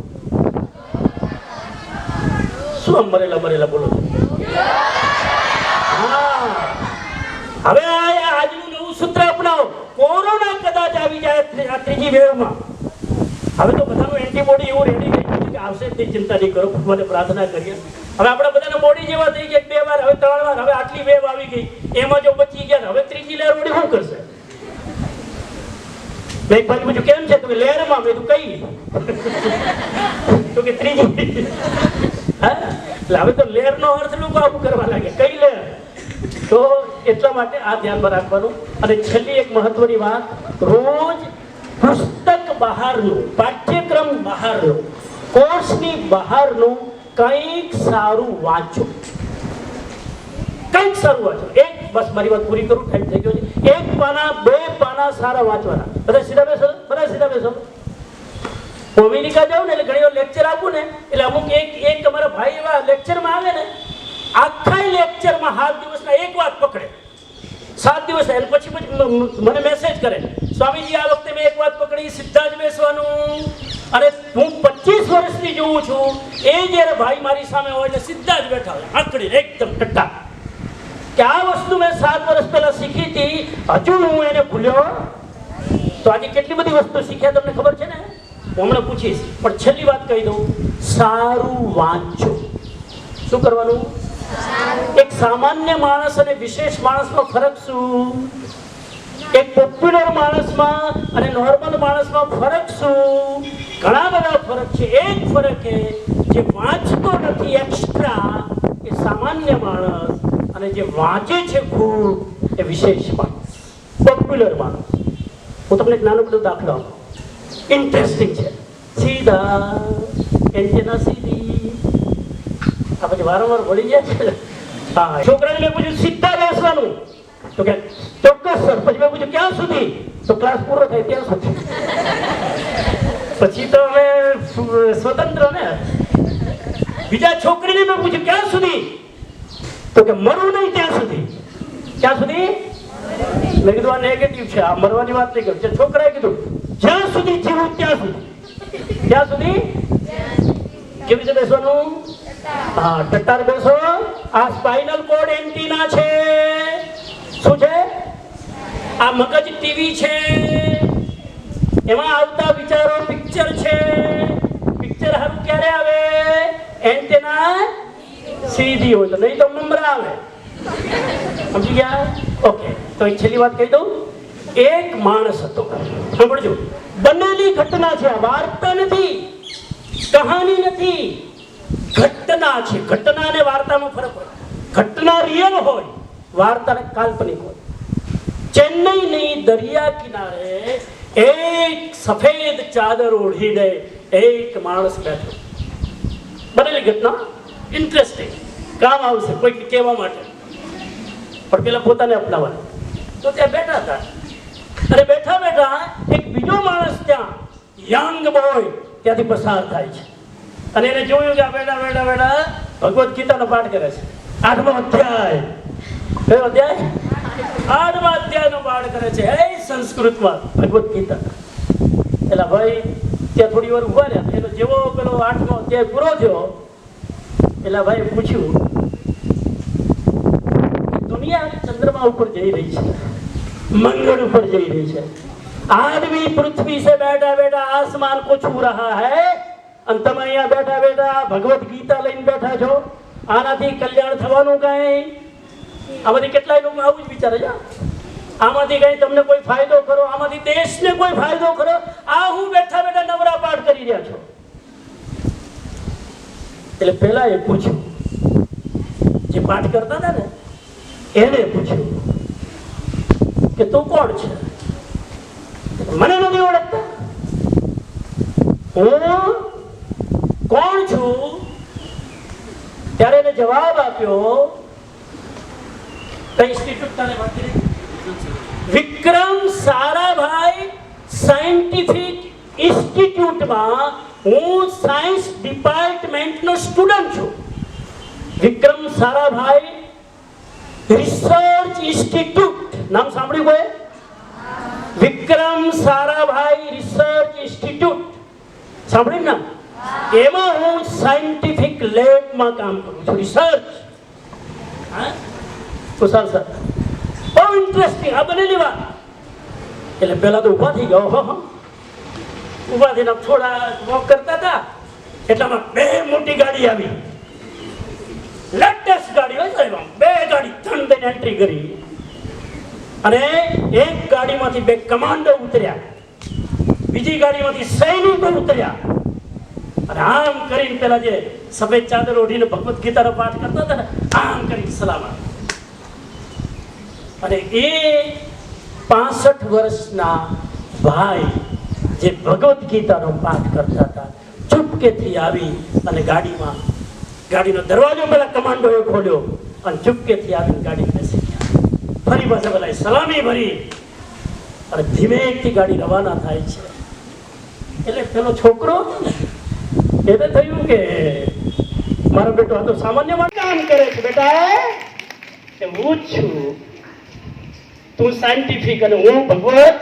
શું મરેલા બોલો છો? હા, હવે આજનું નવું સૂત્ર અપનાવો. કોરોના કદાચ આવી જાય આ ત્રીજી વેવમાં, હવે તો બધાનું એન્ટીબોડી એવું રેડી થઈ ગયું કે આવશે તે ચિંતા નહીં કરો, ભગવાનને પ્રાર્થના કરીએ. હવે આપણા બધાના બોડી જેવા થઈ ગયા, 2 વાર, હવે 3 વાર, હવે આટલી વેવ આવી ગઈ, એમાં જો બચી ગયા, હવે ત્રીજી લહેર વળી શું કરશે? મેં પૂછ્યું કેમ છે? તો કે લહેરમાં. મેં તું કઈ? તો કે ત્રીજી. હા, એટલે હવે તો લહેરનો અર્થ લોકો આવું કરવા લાગે, કઈ લહેર? તો એટલા માટે આ ધ્યાનમાં રાખવાનું. અને છેલ્લી એક મહત્વની વાત, રોજ પુસ્તક બહારનું, પાઠ્યક્રમ બહારનું, કોર્સની બહારનું કંઈક સારું વાંચો. કંઈક સારું વાંચો. એક બસ મારી વાત પૂરી કરું, ટાઈમ થઈ ગયો છે. 1 પાના 2 પાના સારા વાંચવાના. બધા સીધા બેસો. હું અમેરિકા જાઉં ને એટલે ઘણી વાર લેક્ચર આપું ને, એટલે અમુક એક તમારા ભાઈ એવા લેક્ચરમાં આવે ને, આખા લેક્ચરમાં 7 દિવસના એક વાત પકડે, 7 દિવસ થાય પછી મને મેસેજ કરે, સ્વામીજી આ વખતે મેં એક વાત પકડી, સીધા જ બેસવાનું. અને હું 25 વર્ષથી જોઉં છું, એ જ્યારે ભાઈ મારી સામે હોય એટલે સીધા જ બેઠા હોય, આકડીને એકદમ ટટ્ટા. કે આ વસ્તુ મેં 7 વર્ષ પહેલા શીખી હતી, હજુ હું એને ભૂલ્યો. તો આજે કેટલી બધી વસ્તુ શીખ્યા તમને ખબર છે ને? હું હમણાં પૂછીશ, પણ છેલ્લી વાત કહી દઉં, સારું વાંચો. શું કરવાનું? એક સામાન્ય માણસ અને વિશેષ માણસનો ફરક શું? એક પોપ્યુલર માણસમાં અને નોર્મલ માણસમાં ફરક શું? ઘણા બધા ફરક છે. એક ફરક એ જે વાંચતો નથી એક્સ્ટ્રા એ સામાન્ય માણસ, અને જે વાંચે છે ખૂબ એ વિશેષ માણસ, પોપ્યુલર માણસ. હું તમને એક નાનો બધો દાખલો આપું, ઇન્ટરેસ્ટિંગ છે. સીધા એન્ટેના સીધી, આ પછી વારંવાર ભળી જાય છે. હા, છોકરાને મેં પૂછ્યું સીધા બેસવાનું, તો કે ચોક્કસ સર. પછી મેં પૂછ્યું ક્યાં સુધી? તો ક્લાસ પૂરો થાય ત્યાં સુધી. પછી તો અમે સ્વતંત્ર ને. બીજા છોકરીને મેં પૂછ્યું ક્યાં સુધી? તો કે મરવું નહીં ત્યાં સુધી. ક્યાં સુધી? મેં કીધું આ નેગેટિવ છે, આ મરવાની વાત નહીં કરું. છોકરાએ કીધું જ્યાં સુધી જીવું ત્યાં સુધી. ક્યાં સુધી? કેવી રીતે બેસવાનું? હા, ટટ્ટાર બેસો. આ સ્પાઇનલ કોર્ડ એન્ટીના છે. શું છે? આ મગજ ટીવી છે, એમાં આવતા વિચારો પિક્ચર છે. પિક્ચર હારું ક્યારે આવે? એન્ટેના સીધી હોય તો, નહીં તો મમરા આવે. સમજી ગયા? ઓકે, તો એક છેલ્લી વાત કહી દઉં. એક માણસ હતો, સાંભળજો, બનેલી ઘટના છે, વાર્તા નથી, કહાની નથી, ઘટના છે. ઘટના અને વાર્તામાં ફરક હોય. ઘટના રિયલ હોય, વાર્તા કાલ્પનિક હોય. ચેન્નઈની દરિયા કિનારે એક સફેદ ચાદર ઓઢીને એક માણસ બેઠો. બનેલી ઘટના, ઇન્ટરેસ્ટિંગ, કામ આવશે કોઈ કહેવા માટે, પણ પેલા પોતાને અપનાવવાનું. તો ત્યાં બેઠા હતા, અને બેઠા બેઠા એક બીજો માણસ ત્યાં યંગ બોય ત્યાંથી પસાર થાય છે, અને એને જોયું કે આ બેઠા બેઠા બેઠા ભગવદ્ ગીતાનો પાઠ કરે છે. 8મો અધ્યાય. કયો અધ્યાય? 8મા અધ્યાયનો પાઠ કરે છે, એ સંસ્કૃતમાં ભગવદ્ ગીતા. એટલે ભાઈ ત્યાં થોડી વાર ઉભા રહ્યા. એનો જેવો પેલો 8મો અધ્યાય પૂરો થયો એટલે ભાઈ પૂછ્યું, દુનિયા ચંદ્रमा ઉપર જઈ રહી છે, मंगल ऊपर जा रही है, आदमी पृथ्वी से बैठा बैठा आसमान को छू रहा है, અને તમે અહીંયા બેઠા બેઠા ભગવદ ગીતા લઈને બેઠા છો. આનાથી કલ્યાણ થવાનું કઈ? આમાંથી કેટલાય લોકો આવું જ વિચારે છે. આમાંથી કઈ તમને કોઈ ફાયદો ખરો? આમાંથી દેશને કોઈ ફાયદો ખરો? આ હું બેઠા બેઠા નવરા પાઠ કરી રહ્યા છો. એટલે પેલા એ પૂછ્યું, જે પાઠ કરતા હતા ને એને પૂછ્યું કે તું કોણ છે? મને નથી ઓળખતા. હું કોણ છું? ત્યારે એને જવાબ આપ્યો, કઈ ઇન્સ્ટિટ્યૂટ તારે વાત કરી? વિક્રમ સારાભાઈ સાયન્ટિફિક ઇન્સ્ટિટ્યૂટમાં હું સાયન્સ ડિપાર્ટમેન્ટનો સ્ટુડન્ટ છું. વિક્રમ સારાભાઈ રિસર્ચ ઇન્સ્ટિટ્યૂટ, નામ સાંભળ્યું કોઈ? વિક્રમ સારાભાઈ રિસર્ચ ઇન્સ્ટિટ્યૂટ સાંભળ્યું નામ? એમાં હું સાયન્ટિફિક લેબમાં કામ કરું છું, રિસર્ચ. કુશાલ સર, બહુ ઇન્ટરેસ્ટિંગ આ બનેલી વાત. એટલે પહેલા તો ઊભા થઈ ગયો. ઊભા થઈને થોડા વોક કરતા હતા એટલામાં બે મોટી ગાડી આવી, લેટેસ્ટ ગાડી હોય તો એમાં બે ગાડી ધન દઈને એન્ટ્રી કરી, અને એક ગાડીમાંથી બે કમાન્ડો ઉતર્યા, બીજી ગાડીમાંથી સૈનિકો ઉતર્યા, અને આમ કરીને પેલા જે સફેદ ચાદર ઓઢીને ભગવદ ગીતાનો પાઠ કરતા હતા ને, આમ કરીને સલામ આપી. અને એ 65 વર્ષના ભાઈ જે ભગવદ ગીતાનો પાઠ કરતા હતા ચૂપકેથી આવી અને ગાડીનો દરવાજો પેલા કમાન્ડોએ ખોલ્યો અને ચૂપકેથી આવીને ગાડી બેસી ગયા. ફરી પાછા પેલા સલામી ભરી અને ધીમેથી ગાડી રવાના થાય છે. એટલે પેલો છોકરો એને થયું કે મારો બેટો આ તો સામાન્ય માં કામ કરે છે. બેટા એ હું જ છું, તું સાયન્ટિફિક અને હું ભગવદ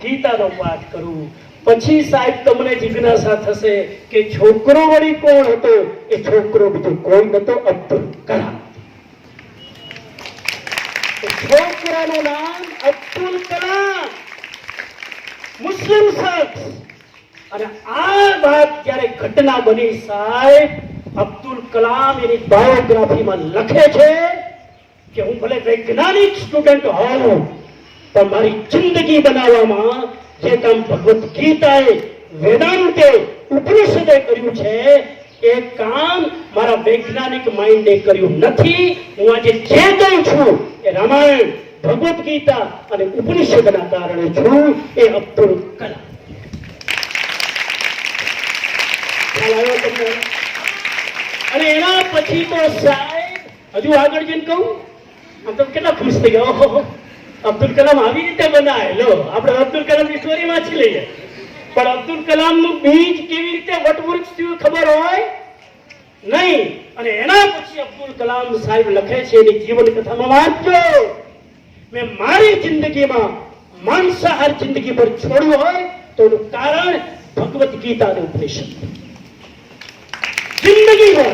ગીતાનો પાઠ કરું. પછી સાહેબ તમને જિજ્ઞાસા થશે કે છોકરો વળી કોણ હતો? એ છોકરો બીજો કોઈ નતો, અબ્દુલ કલામ. છોકરાનું નામ અબ્દુલ કલામ, મુસ્લિમ શખ્સ. અને આ વાત જ્યારે ઘટના બની સાહેબ, અબ્દુલ કલામ એની બાયોગ્રાફીમાં લખે છે કે હું ભલે વૈજ્ઞાનિક સ્ટુડન્ટ હોઉં પણ મારી જિંદગી બનાવવામાં જે કામ ભગવદ્ ગીતાએ, વેદાંતે, ઉપનિષદે કર્યું છે એ કામ મારા વૈજ્ઞાનિક માઇન્ડે કર્યું નથી. હું આજે જે કહું છું એ રામાયણ, ભગવદ્ ગીતા અને ઉપનિષદના કારણે છું. એ અબ્દુલ કલામ. ખ્યાલ આવ્યો તમને? અને એના પછી તો સાહેબ હજુ આગળ જઈને કહું, આમ તો કેટલા ખુશ થઈ ગયા. ઓહો, અબ્દુલ કલામ આવી રીતે બનાય. લો, આપણે અબ્દુલ કલામની સ્ટોરી વાંચી લઈએ. પણ અબ્દુલ કલામનું બીજ કેવી રીતે વટવૃક્ષ થયું ખબર હોય નહીં. અને એના પછી અબ્દુલ કલામ સાહેબ લખે છે એની જીવન કથામાં, વાંચજો, મેં મારી જિંદગીમાં માંસાહાર જિંદગી પર છોડ્યું હોય તો એનું કારણ ભગવદ્ ગીતા અને ઉપનિષદ. જિંદગીભર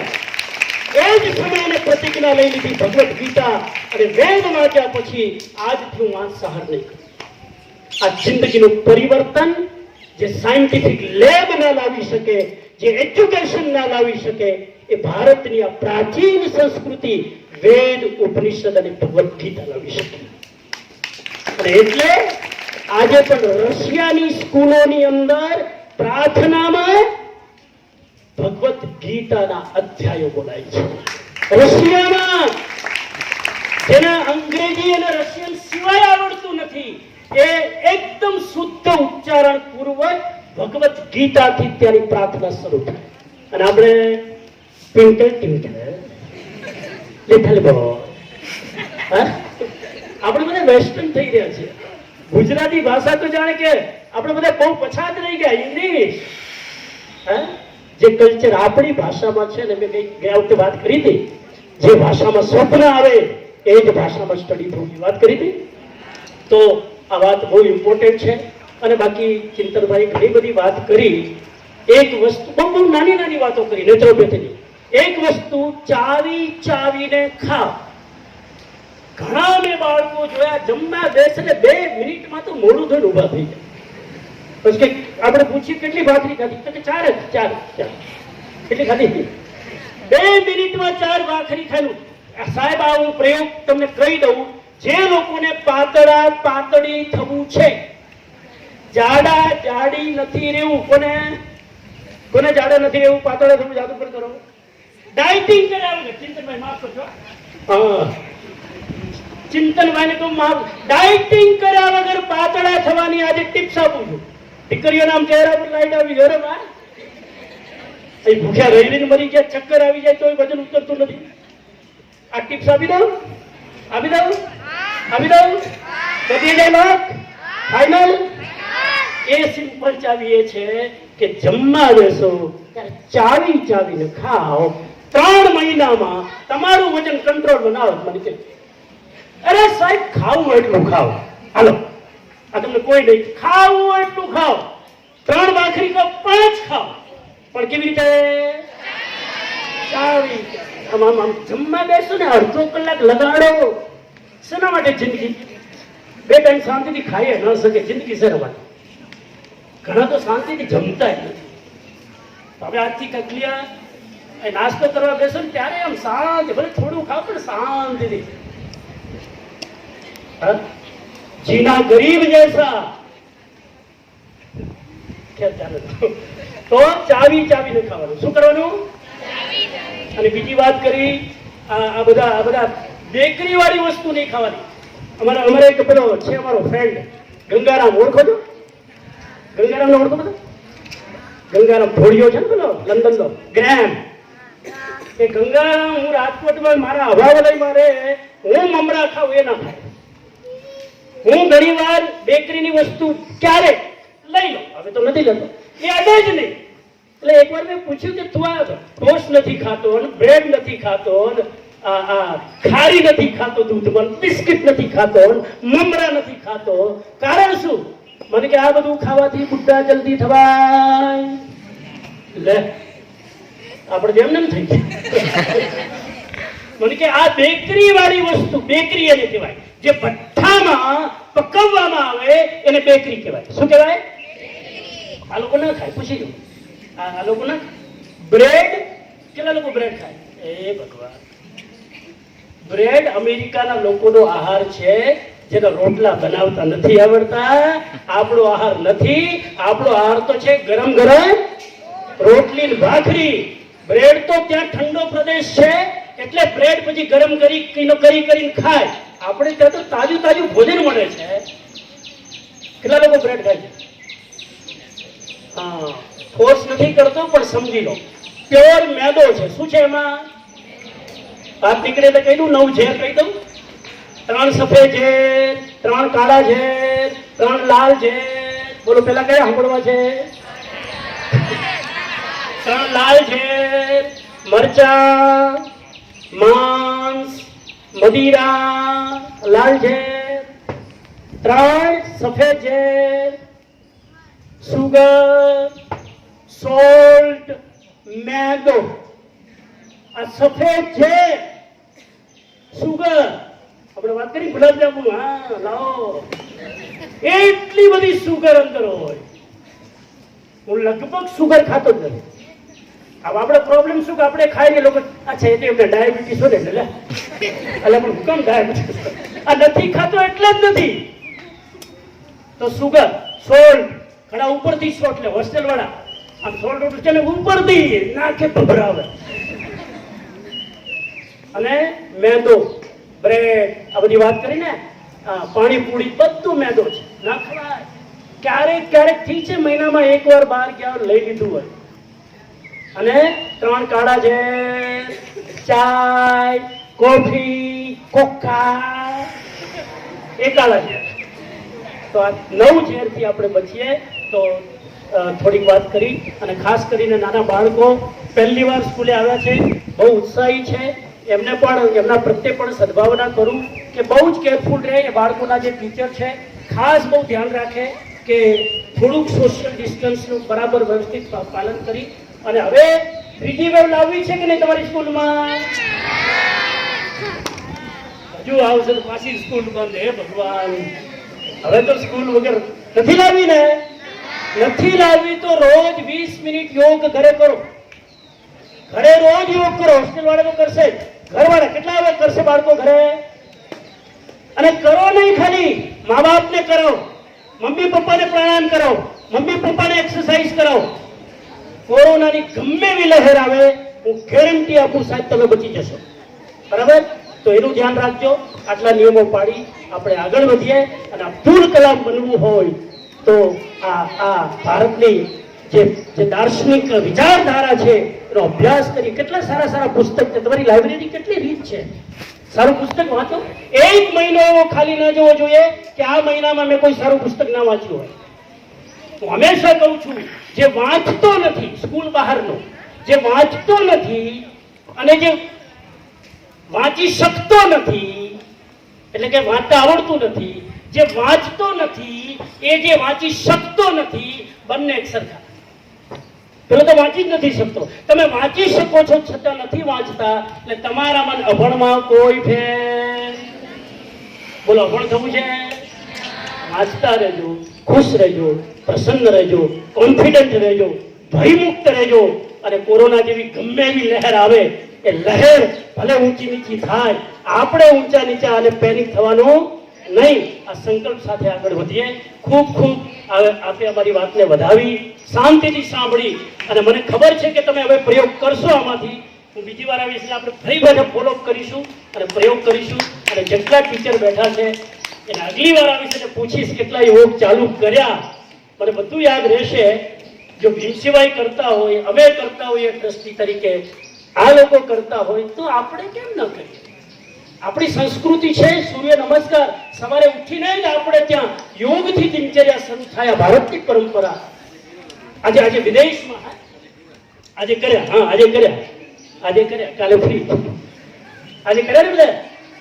એ જ સમયે પ્રતિજ્ઞા લઈ લીધી, ભગવદ્ ગીતા અને વેદ વાંચ્યા પછી આજથી હું માંસાહાર નહીં કરું. આ જિંદગીનું પરિવર્તન જે સાયન્ટિફિક લેબ ના લાવી શકે, જે એજ્યુકેશન ના લાવી શકે, એ ભારતની આ પ્રાચીન સંસ્કૃતિ વેદ, ઉપનિષદ અને ભગવદ્ ગીતા લાવી શકે. અને એટલે આજે પણ રશિયાની સ્કૂલોની અંદર પ્રાર્થનામાં ભગવદ્ ગીતાના અધ્યાયો બોલાય છે. રશિયામાં જેને અંગ્રેજી અને રશિયન સિવાય આવડતું નથી, એ એકદમ શુદ્ધ ઉચ્ચારણ પૂર્વક ભગવદ્ ગીતાથી ત્યાંની પ્રાર્થના શરૂ થાય. અને આપણે ટ્વિંકલ ટ્વિંકલ લિટલ બોય, આપણે બધા વેસ્ટર્ન થઈ રહ્યા છે. ગુજરાતી ભાષા તો જાણે કે આપણે બધા બહુ પછાત રહી ગયા. ઇંગ્લિશ, જે કલ્ચર આપણી ભાષામાં છે ને, મેં ગયા વખતે વાત કરી હતી, જે ભાષામાં સ્વપ્ન આવે એ જ ભાષામાં સ્ટડી થવાની વાત કરી હતી. તો આ વાત બહુ ઇમ્પોર્ટન્ટ છે. અને બાકી ચિંતનભાઈ ઘણી બધી વાત કરી. એક વસ્તુ, બહુ નાની નાની વાતો કરી નેત્રોપેથીની. એક વસ્તુ, ચાવી ચાવીને ખાવ. ઘણા મેં બાળકો જોયા જમવા બેસે ને 2 મિનિટમાં તો મોડું થઈને ઊભા થઈ જાય. પછી કે આપણે પૂછ્યું કેટલી ભાખરી ખાધી, તો કે 4 જ. 4 કેટલી ખાધી? 2 મિનિટમાં 4 ભાખરી ખાધું. સાહેબ, આ હું પ્રયોગ તમને કહી દઉં, જે લોકોને પાતળા પાતળી થવું છે, જાડા જાડી નથી રહેવું, કોને જાડા નથી રહેવું, પાતળા થવું, જાદુ પર કરો, ડાયટિંગ કરાવે. ચિંતનભાઈ માફ કરજો, ચિંતનભાઈને કહું માફ. ડાયટિંગ કર્યા વગર પાતળા થવાની આજે ટિપ્સ આપું છું. દીકરીઓના આમ ચહેરા પર લાઈટ આવી ગયો, ભૂખ્યા રહીને મરી ગયા, ચક્કર આવી જાય તો વજન ઉતરતું નથી. આ ટિપ્સ આપી દઉં, આપી દઉં, આપી દઉં, બધી જાય વાત ફાઈનલ. એ સિમ્પલ ચાવી એ છે કે જમવા બેસો ત્યારે ચાવી ચાવીને ખાઓ. 3 મહિનામાં તમારું વજન કંટ્રોલ બનાવો. મને કે અરે સાહેબ, ખાવું એટલું ખાઓ. હાલો, આ તમને કોઈ નહીં, ખાવું એટલું ખાઓ. 3 ભાખરી ખાઓ, 5 ખાઓ, પણ કેવી રીતે? ચાવી. આમ જમવા બેસો ને અડધો કલાક લગાડો. શેના માટે જિંદગી? 2 ટાઈમ શાંતિથી ખાઈ ન શકે, જિંદગી શેના માટે? ઘણા તો શાંતિથી જમતા જ નથી. હવે આજથી કકલિયા નાસ્તો કરવા બેસો ને ત્યારે આમ શાંતિ, ભલે થોડું ખાવ પણ શાંતિથી. જીના ગરીબ જૈસા. તો ચાવી ચાવીને ખાવાનું. શું કરવાનું? અને બીજી વાત કરી, આ બધા બેકરી વાળી વસ્તુ નહીં ખાવાની. અમારે એક પેલો છે અમારો ફ્રેન્ડ ગંગારામ, ઓળખો છો? ગંગારામને ઓળખો બધા? ગંગારામ ભોળિયો છે ને પેલો લંડનનો, ગ્રેમ. એ ગંગારામ, હું રાજકોટમાં મારા અભાવલયમાં રહે, હું મમરા ખાઉં એ ના ખાય. હું ઘણી વાર બેકરીની વસ્તુ ક્યારે લઈ લો, હવે તો નથી લેતો, એ અડે જ નહીં. એટલે એકવાર મેં પૂછ્યું કે તું આ ટોસ્ટ નથી ખાતો, બ્રેડ નથી ખાતો, ખારી નથી ખાતો, દૂધમાં બિસ્કિટ નથી ખાતો, મમરા નથી ખાતો, કારણ શું? મને કે આ બધું ખાવાથી બુદ્ધા જલ્દી થવાય. લે આપણે જેમ ને થઈ ગયા. મને કે આ બેકરી વાળી વસ્તુ, બેકરી એને કહેવાય જે ભઠ્ઠામાં પકવવામાં આવે એને બેકરી કહેવાય. શું કહેવાય? આ લોકો ના ખાય, પૂછી લો. આ લોકો ના બ્રેડ, કેટલા લોકો બ્રેડ ખાય? એ ભગવાન, બ્રેડ અમેરિકાના લોકોનો આહાર છે જેનો રોટલા બનાવતા નથી આવડતા. આપણો આહાર નથી. આપણો આહાર તો છે ગરમ ગરમ રોટલી ને ભાખરી. બ્રેડ તો ત્યાં ઠંડો પ્રદેશ છે એટલે બ્રેડ પછી ગરમ કરીને ખાય. આપણે ત્યાં તો તાજું તાજું ભોજન મળે છે. કેટલા લોકો બ્રેડ ખાય છે? હા, ફોર્સ નથી કરતો પણ સમજી લો, પ્યોર મેદો છે. શું છે એમાં? વાત નીકળે એટલે કહી દઉં, 9 ઝેર કહી દઉં. 3 સફેદ ઝેર, 3 કાળા ઝેર, 3 લાલ ઝેર. બોલો પેલા કયા સાંભળવા છે? 3 લાલ ઝેર, મરચા, માંસ, મદિરા, લાલ ઝેર. 3 સફેદ ઝેર, સુગર, સોલ્ટ, મેદો. આ સફેદ ઝેર, સુગર, આપણે વાત કરી ગુલાબજાંબુ, હા લાવો, એટલી બધી સુગર અંદર હોય. હું લગભગ સુગર ખાતો જ નથી. હવે આપણે પ્રોબ્લેમ શું કે આપણે ખાઈને લોકો અચ્છા એટલે એમને ડાયાબિટીસ હોય ને એટલે પણ કેમ ડાયાબિટીસ? આ નથી ખાતો એટલે જ નથી. તો સુગર, સોલ્ટ, ઘણા ઉપરથી શોટ લે હોસ્ટેલ વાળા, આમ સોલ્ટ છે ને ઉપરથી નાખે ભભરાવે. અને મેદો, બ્રેડ, આ બધી વાત કરીને પાણીપુરી બધું મેદો છે, ના ખવાય. ક્યારેક ક્યારેક ઠીક છે, મહિનામાં એકવાર બહાર ગયા લઈ લીધું હોય. અને 3 કાળા ઝેર, ચાય, કોફી, કોકા, એ કાળા ઝેર. તો આ 9 ઝેરથી આપણે બચીએ. તો થોડીક વાત કરી. અને ખાસ કરીને નાના બાળકો પહેલી વાર સ્કૂલે આવ્યા છે, બહુ ઉત્સાહી છે, એમને પણ એમના પ્રત્યે પણ સદભાવના કરું કે બહુ જ કેરફુલ રહે. એ બાળકોના જે ટીચર છે ખાસ બહુ ધ્યાન રાખે કે થોડુંક સોશિયલ ડિસ્ટન્સનું બરાબર વ્યવસ્થિત પાલન કરી. અને હવે ત્રીજી વેવ લાવવી છે કે નહીં તમારી સ્કૂલમાં? હજુ આવશે તો પાછી સ્કૂલ બંધ. હે ભગવાન, હવે તો સ્કૂલ વગર નથી લાવવી ને? નથી લાવવી તો રોજ 20 મિનિટ યોગ ઘરે કરો. ઘરે રોજ યોગ કરો. હોસ્ટેલ વાળા તો કરશે જ, ઘર વાળા કેટલા હવે કરશે બાળકો ઘરે? અને કરો નહીં ખાલી મા બાપને કરો, મમ્મી પપ્પાને પ્રાણાયામ કરો, મમ્મી પપ્પાને એક્સરસાઇઝ કરો. કોરોનાની ગમે એવી લહેર આવે, હું ગેરંટી આપું સાહેબ તમે બચી જશો. બરાબર? તો એનું ધ્યાન રાખજો. આટલા નિયમો પાડી આપણે આગળ વધીએ. અને અબ્દુલ કલામ બનવું હોય તો આ ભારતની જે દાર્શનિક વિચારધારા છે એનો અભ્યાસ કરી. કેટલા સારા સારા પુસ્તક છે. તમારી લાઇબ્રેરી કેટલી રીચ છે. સારું પુસ્તક વાંચો. 1 મહિનો એવો ખાલી ન જવો જોઈએ કે આ મહિનામાં મેં કોઈ સારું પુસ્તક ના વાંચ્યું હોય. હું હંમેશા કહું છું, જે વાંચતો નથી, સ્કૂલ બહારનો જે વાંચતો નથી અને જે વાંચી શકતો નથી, એટલે કે વાંચતા આવડતું નથી, જે વાંચતો નથી એ જે વાંચી શકતો નથી, બંને એક સરખા. પેલો તો વાંચી જ નથી શકતો. તમે વાંચી શકો છો છતાં નથી વાંચતા, એટલે તમારામાં અભણમાં કોઈ ફેર. બોલો, અભણ થવું છે? વાંચતા રહેજો, ખુશ રહેજો, પ્રસન્ન રહેજો, કોન્ફિડન્ટ રહેજો, ભયમુક્ત રહેજો. અને કોરોના જેવી ગમે એવી લહેર આવે, એ લહેર ભલે ઊંચી નીચી થાય, આપણે ઊંચા નીચા અને પેનિક થવાનું નહીં. આ સંકલ્પ સાથે આગળ વધીએ. ખૂબ ખૂબ આપે અમારી વાતને વધાવી, શાંતિથી સાંભળી. અને મને ખબર છે કે તમે હવે પ્રયોગ કરશો આમાંથી. હું બીજી વાર આવીશ એટલે આપણે ફરી પાછા ફોલોઅપ કરીશું અને પ્રયોગ કરીશું. અને જેટલા ટીચર બેઠા છે એને આગલી વાર આવીશ એટલે પૂછીશ કેટલા યોગ ચાલુ કર્યા. મને બધું યાદ રહેશે. જો ભીમસિંહભાઈ કરતા હોય, અમે કરતા હોઈએ ટ્રસ્ટી તરીકે, આ લોકો કરતા હોય તો આપણે કેમ ન કરીએ? આપણી સંસ્કૃતિ છે સૂર્ય નમસ્કાર. સવારે ઉઠીને જ આપણે ત્યાં યોગથી દિનચર્યા શરૂ થાય. ભારતની પરંપરા. આજે વિદેશમાં આજે કર્યા, કાલે ફ્રી, આજે કર્યા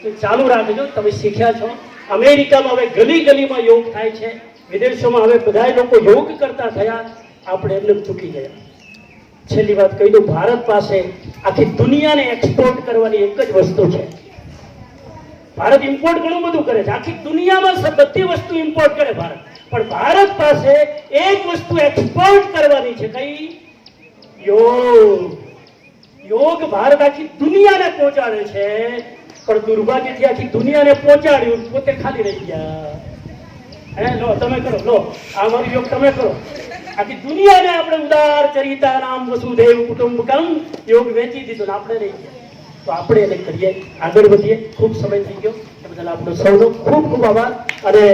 ને ચાલુ રાખજો. તમે શીખ્યા છો. અમેરિકામાં હવે ગલી ગલીમાં યોગ થાય છે. વિદેશોમાં હવે બધાય લોકો યોગ કરતા થયા, આપણે એમને ચૂકી ગયા. છેલ્લી વાત કહી દઉં, ભારત પાસે આખી દુનિયાને એક્સપોર્ટ કરવાની એક જ વસ્તુ છે. ભારત ઇમ્પોર્ટ ઘણું બધું કરે છે, આખી દુનિયામાં બધી વસ્તુ ઇમ્પોર્ટ કરે ભારત, પણ ભારત પાસે એક વસ્તુ એક્સપોર્ટ કરવાની છે. કઈ? યોગ. યોગ ભારત આખી દુનિયાને પહોંચાડે છે, પણ દુર્ભાગ્યથી આખી દુનિયાને પહોંચાડ્યું, પોતે ખાલી રહી ગયા. લો તમે કરો, લો આ મારો યોગ તમે કરો. આખી દુનિયાને આપણે ઉદાર ચરિતા નામ વસુદેવ કુટુંબકમ યોગ વેચી દીધો ને આપણે રહી ગયા. તો આપણે એને કરીએ, આગળ વધીએ. ખૂબ સમય થઈ ગયો, એ બદલ આપણો સૌનો ખૂબ ખૂબ આભાર. અને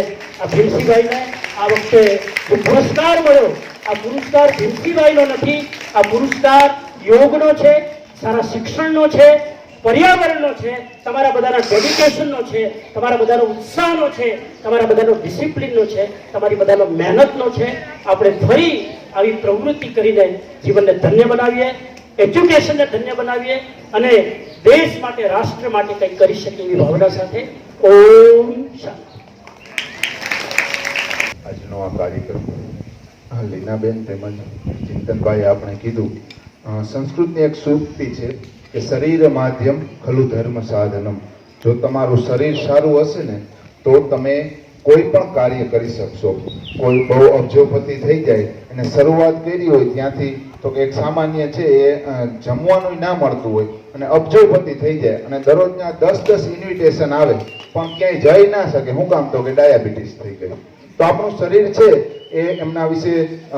આ ભીમસિંહભાઈને આ વખતે જે પુરસ્કાર મળ્યો, આ પુરસ્કાર ભીમસિંહભાઈનો નથી, આ પુરસ્કાર યોગનો છે, સારા શિક્ષણનો છે, પર્યાવરણનો છે, તમારા બધાના ડેડિકેશનનો છે, તમારા બધાનો ઉત્સાહનો છે, તમારા બધાનો ડિસિપ્લિનનો છે, તમારી બધાનો મહેનતનો છે. આપણે ફરી આવી પ્રવૃત્તિ કરીને જીવનને ધન્ય બનાવીએ, એજ્યુકેશનને ધન્ય બનાવીએ અને દેશ માટે, રાષ્ટ્ર માટે કંઈક કરી શકીએ એવી ભાવના સાથે. ઓમ શાંતિ. આજનો આ કાર્યક્રમ લીનાબેન તેમજ ચિંતનભાઈ આપણે કીધું, સંસ્કૃતની એક સૂક્તિ છે કે શરીર માધ્યમ ખલુ ધર્મ સાધનમ. જો તમારું શરીર સારું હશે ને તો તમે કોઈ પણ કાર્ય કરી શકશો. કોઈ બહુ અબજોપતિ થઈ જાય અને શરૂઆત કરી હોય ત્યાંથી, તો કે એક સામાન્ય છે એ જમવાનું ના મળતું હોય અને અબજોપતિ થઈ જાય અને દરરોજના 10 ઇન્વિટેશન આવે પણ ક્યાંય જઈ ના શકે. શું કામ? તો કે ડાયાબિટીસ થઈ ગઈ. તો આપણું શરીર છે એ એમના વિશે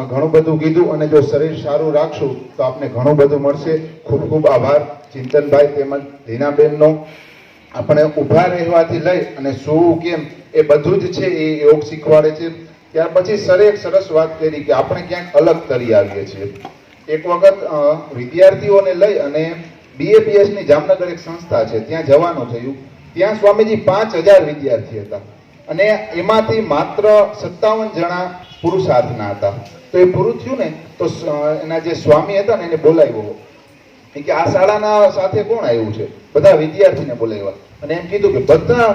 ઘણું બધું કીધું, અને જો શરીર સારું રાખશું તો આપને ઘણું બધું મળશે. ખૂબ ખૂબ આભાર ચિંતનભાઈ તેમજ લીનાબેનનો. આપણે ઊભા રહેવાથી લઈ અને શું કેમ એ બધું જ છે એ યોગ શીખવાડે છે. ત્યાર પછી સરે એક સરસ વાત કરી કે આપણે ક્યાંક અલગ તરી આવીએ છીએ. એક વખત વિદ્યાર્થીઓને લઈ અને BAPS ની જામનગર એક સંસ્થા છે ત્યાં જવાનું થયું. ત્યાં સ્વામીજી 5000 વિદ્યાર્થી હતા અને એમાંથી માત્ર 57 જણા પુરુષાર્થના હતા. તો એ પૂરું થયું ને તો એના જે સ્વામી હતા ને એને બોલાવ્યો કે આ શાળાના સાથે કોણ આવ્યું છે? બધા વિદ્યાર્થીને બોલાવ્યા અને એમ કીધું કે બધા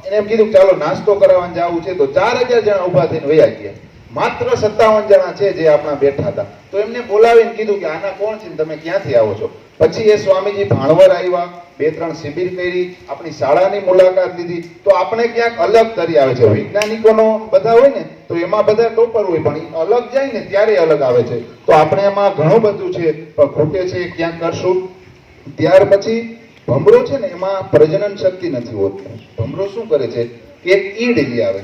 એને એમ કીધું ચાલો નાસ્તો કરાવવાનું જવું છે. તો 4000 જણા ઊભા થઈને વયા ગયા. માત્ર 57 જણા છે જે આપણા બેઠા હતા. તો એમને બોલાવીને કીધું કે આના કોણ છે, તમે ક્યાંથી આવો છો? પછી એ સ્વામીજી ભાણવર આવ્યા, 2-3 શિબિર કરી, આપણી શાળાની મુલાકાત લીધી. તો આપણે ક્યાંક અલગ તરી આવે છે. વૈજ્ઞાનિકોનો બધા હોય ને તો એમાં બધા ટોપર હોય, પણ અલગ જાય ને ત્યારે અલગ આવે છે. તો આપણે એમાં ઘણું બધું છે પણ ખૂટે છે, ક્યાંક કરશું. ત્યાર પછી ભમરો છે ને એમાં પ્રજનન શક્તિ નથી હોતી. ભમરો શું કરે છે કે એક ઈડ લઈ આવે,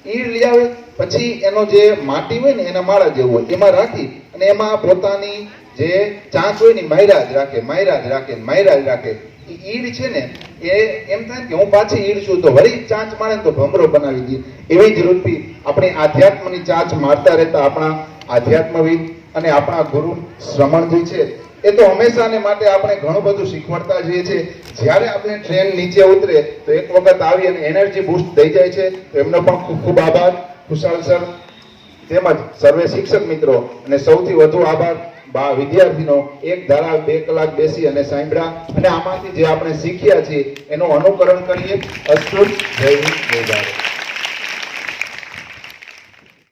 ઈડ લઈ આવે પછી એનો જે માટી હોય ને એના માળા જેવું હોય એમાં રાખી અને એમાં પોતાની જે ચાંચ હોય ને માયરા જ રાખે, માયરા જ રાખે, માયરા જ રાખે. ઈડ છે ને એ એમ થાય કે હું પાછી ઈડ છું તો વળી ચાંચ મારે તો ભમરો બનાવી દઈએ. એવી જ રૂપી આપણી આધ્યાત્મની ચાંચ મારતા રહેતા આપણા આધ્યાત્મવિદ અને આપણા ગુરુ શ્રમણજી છે એ તો હંમેશાને માટે આપણે ઘણું બધું શીખવાડતા જઈએ છીએ. જ્યારે આપણે ટ્રેન નીચે ઉતરે તો એક વખત આવી અને એનર્જી બૂસ્ટ થઈ જાય છે. તો એમનો પણ ખૂબ ખૂબ આભાર ખુશાલ સર તેમજ સર્વે શિક્ષક મિત્રો, અને સૌથી વધુ આભાર વિદ્યાર્થીનો. 1 ધારા 2 કલાક બેસી અને સાંભળ્યા અને આમાંથી જે આપણે શીખ્યા છીએ એનું અનુકરણ કરીએ. અસ્તુ. જય હિન્દ, જય ભારત.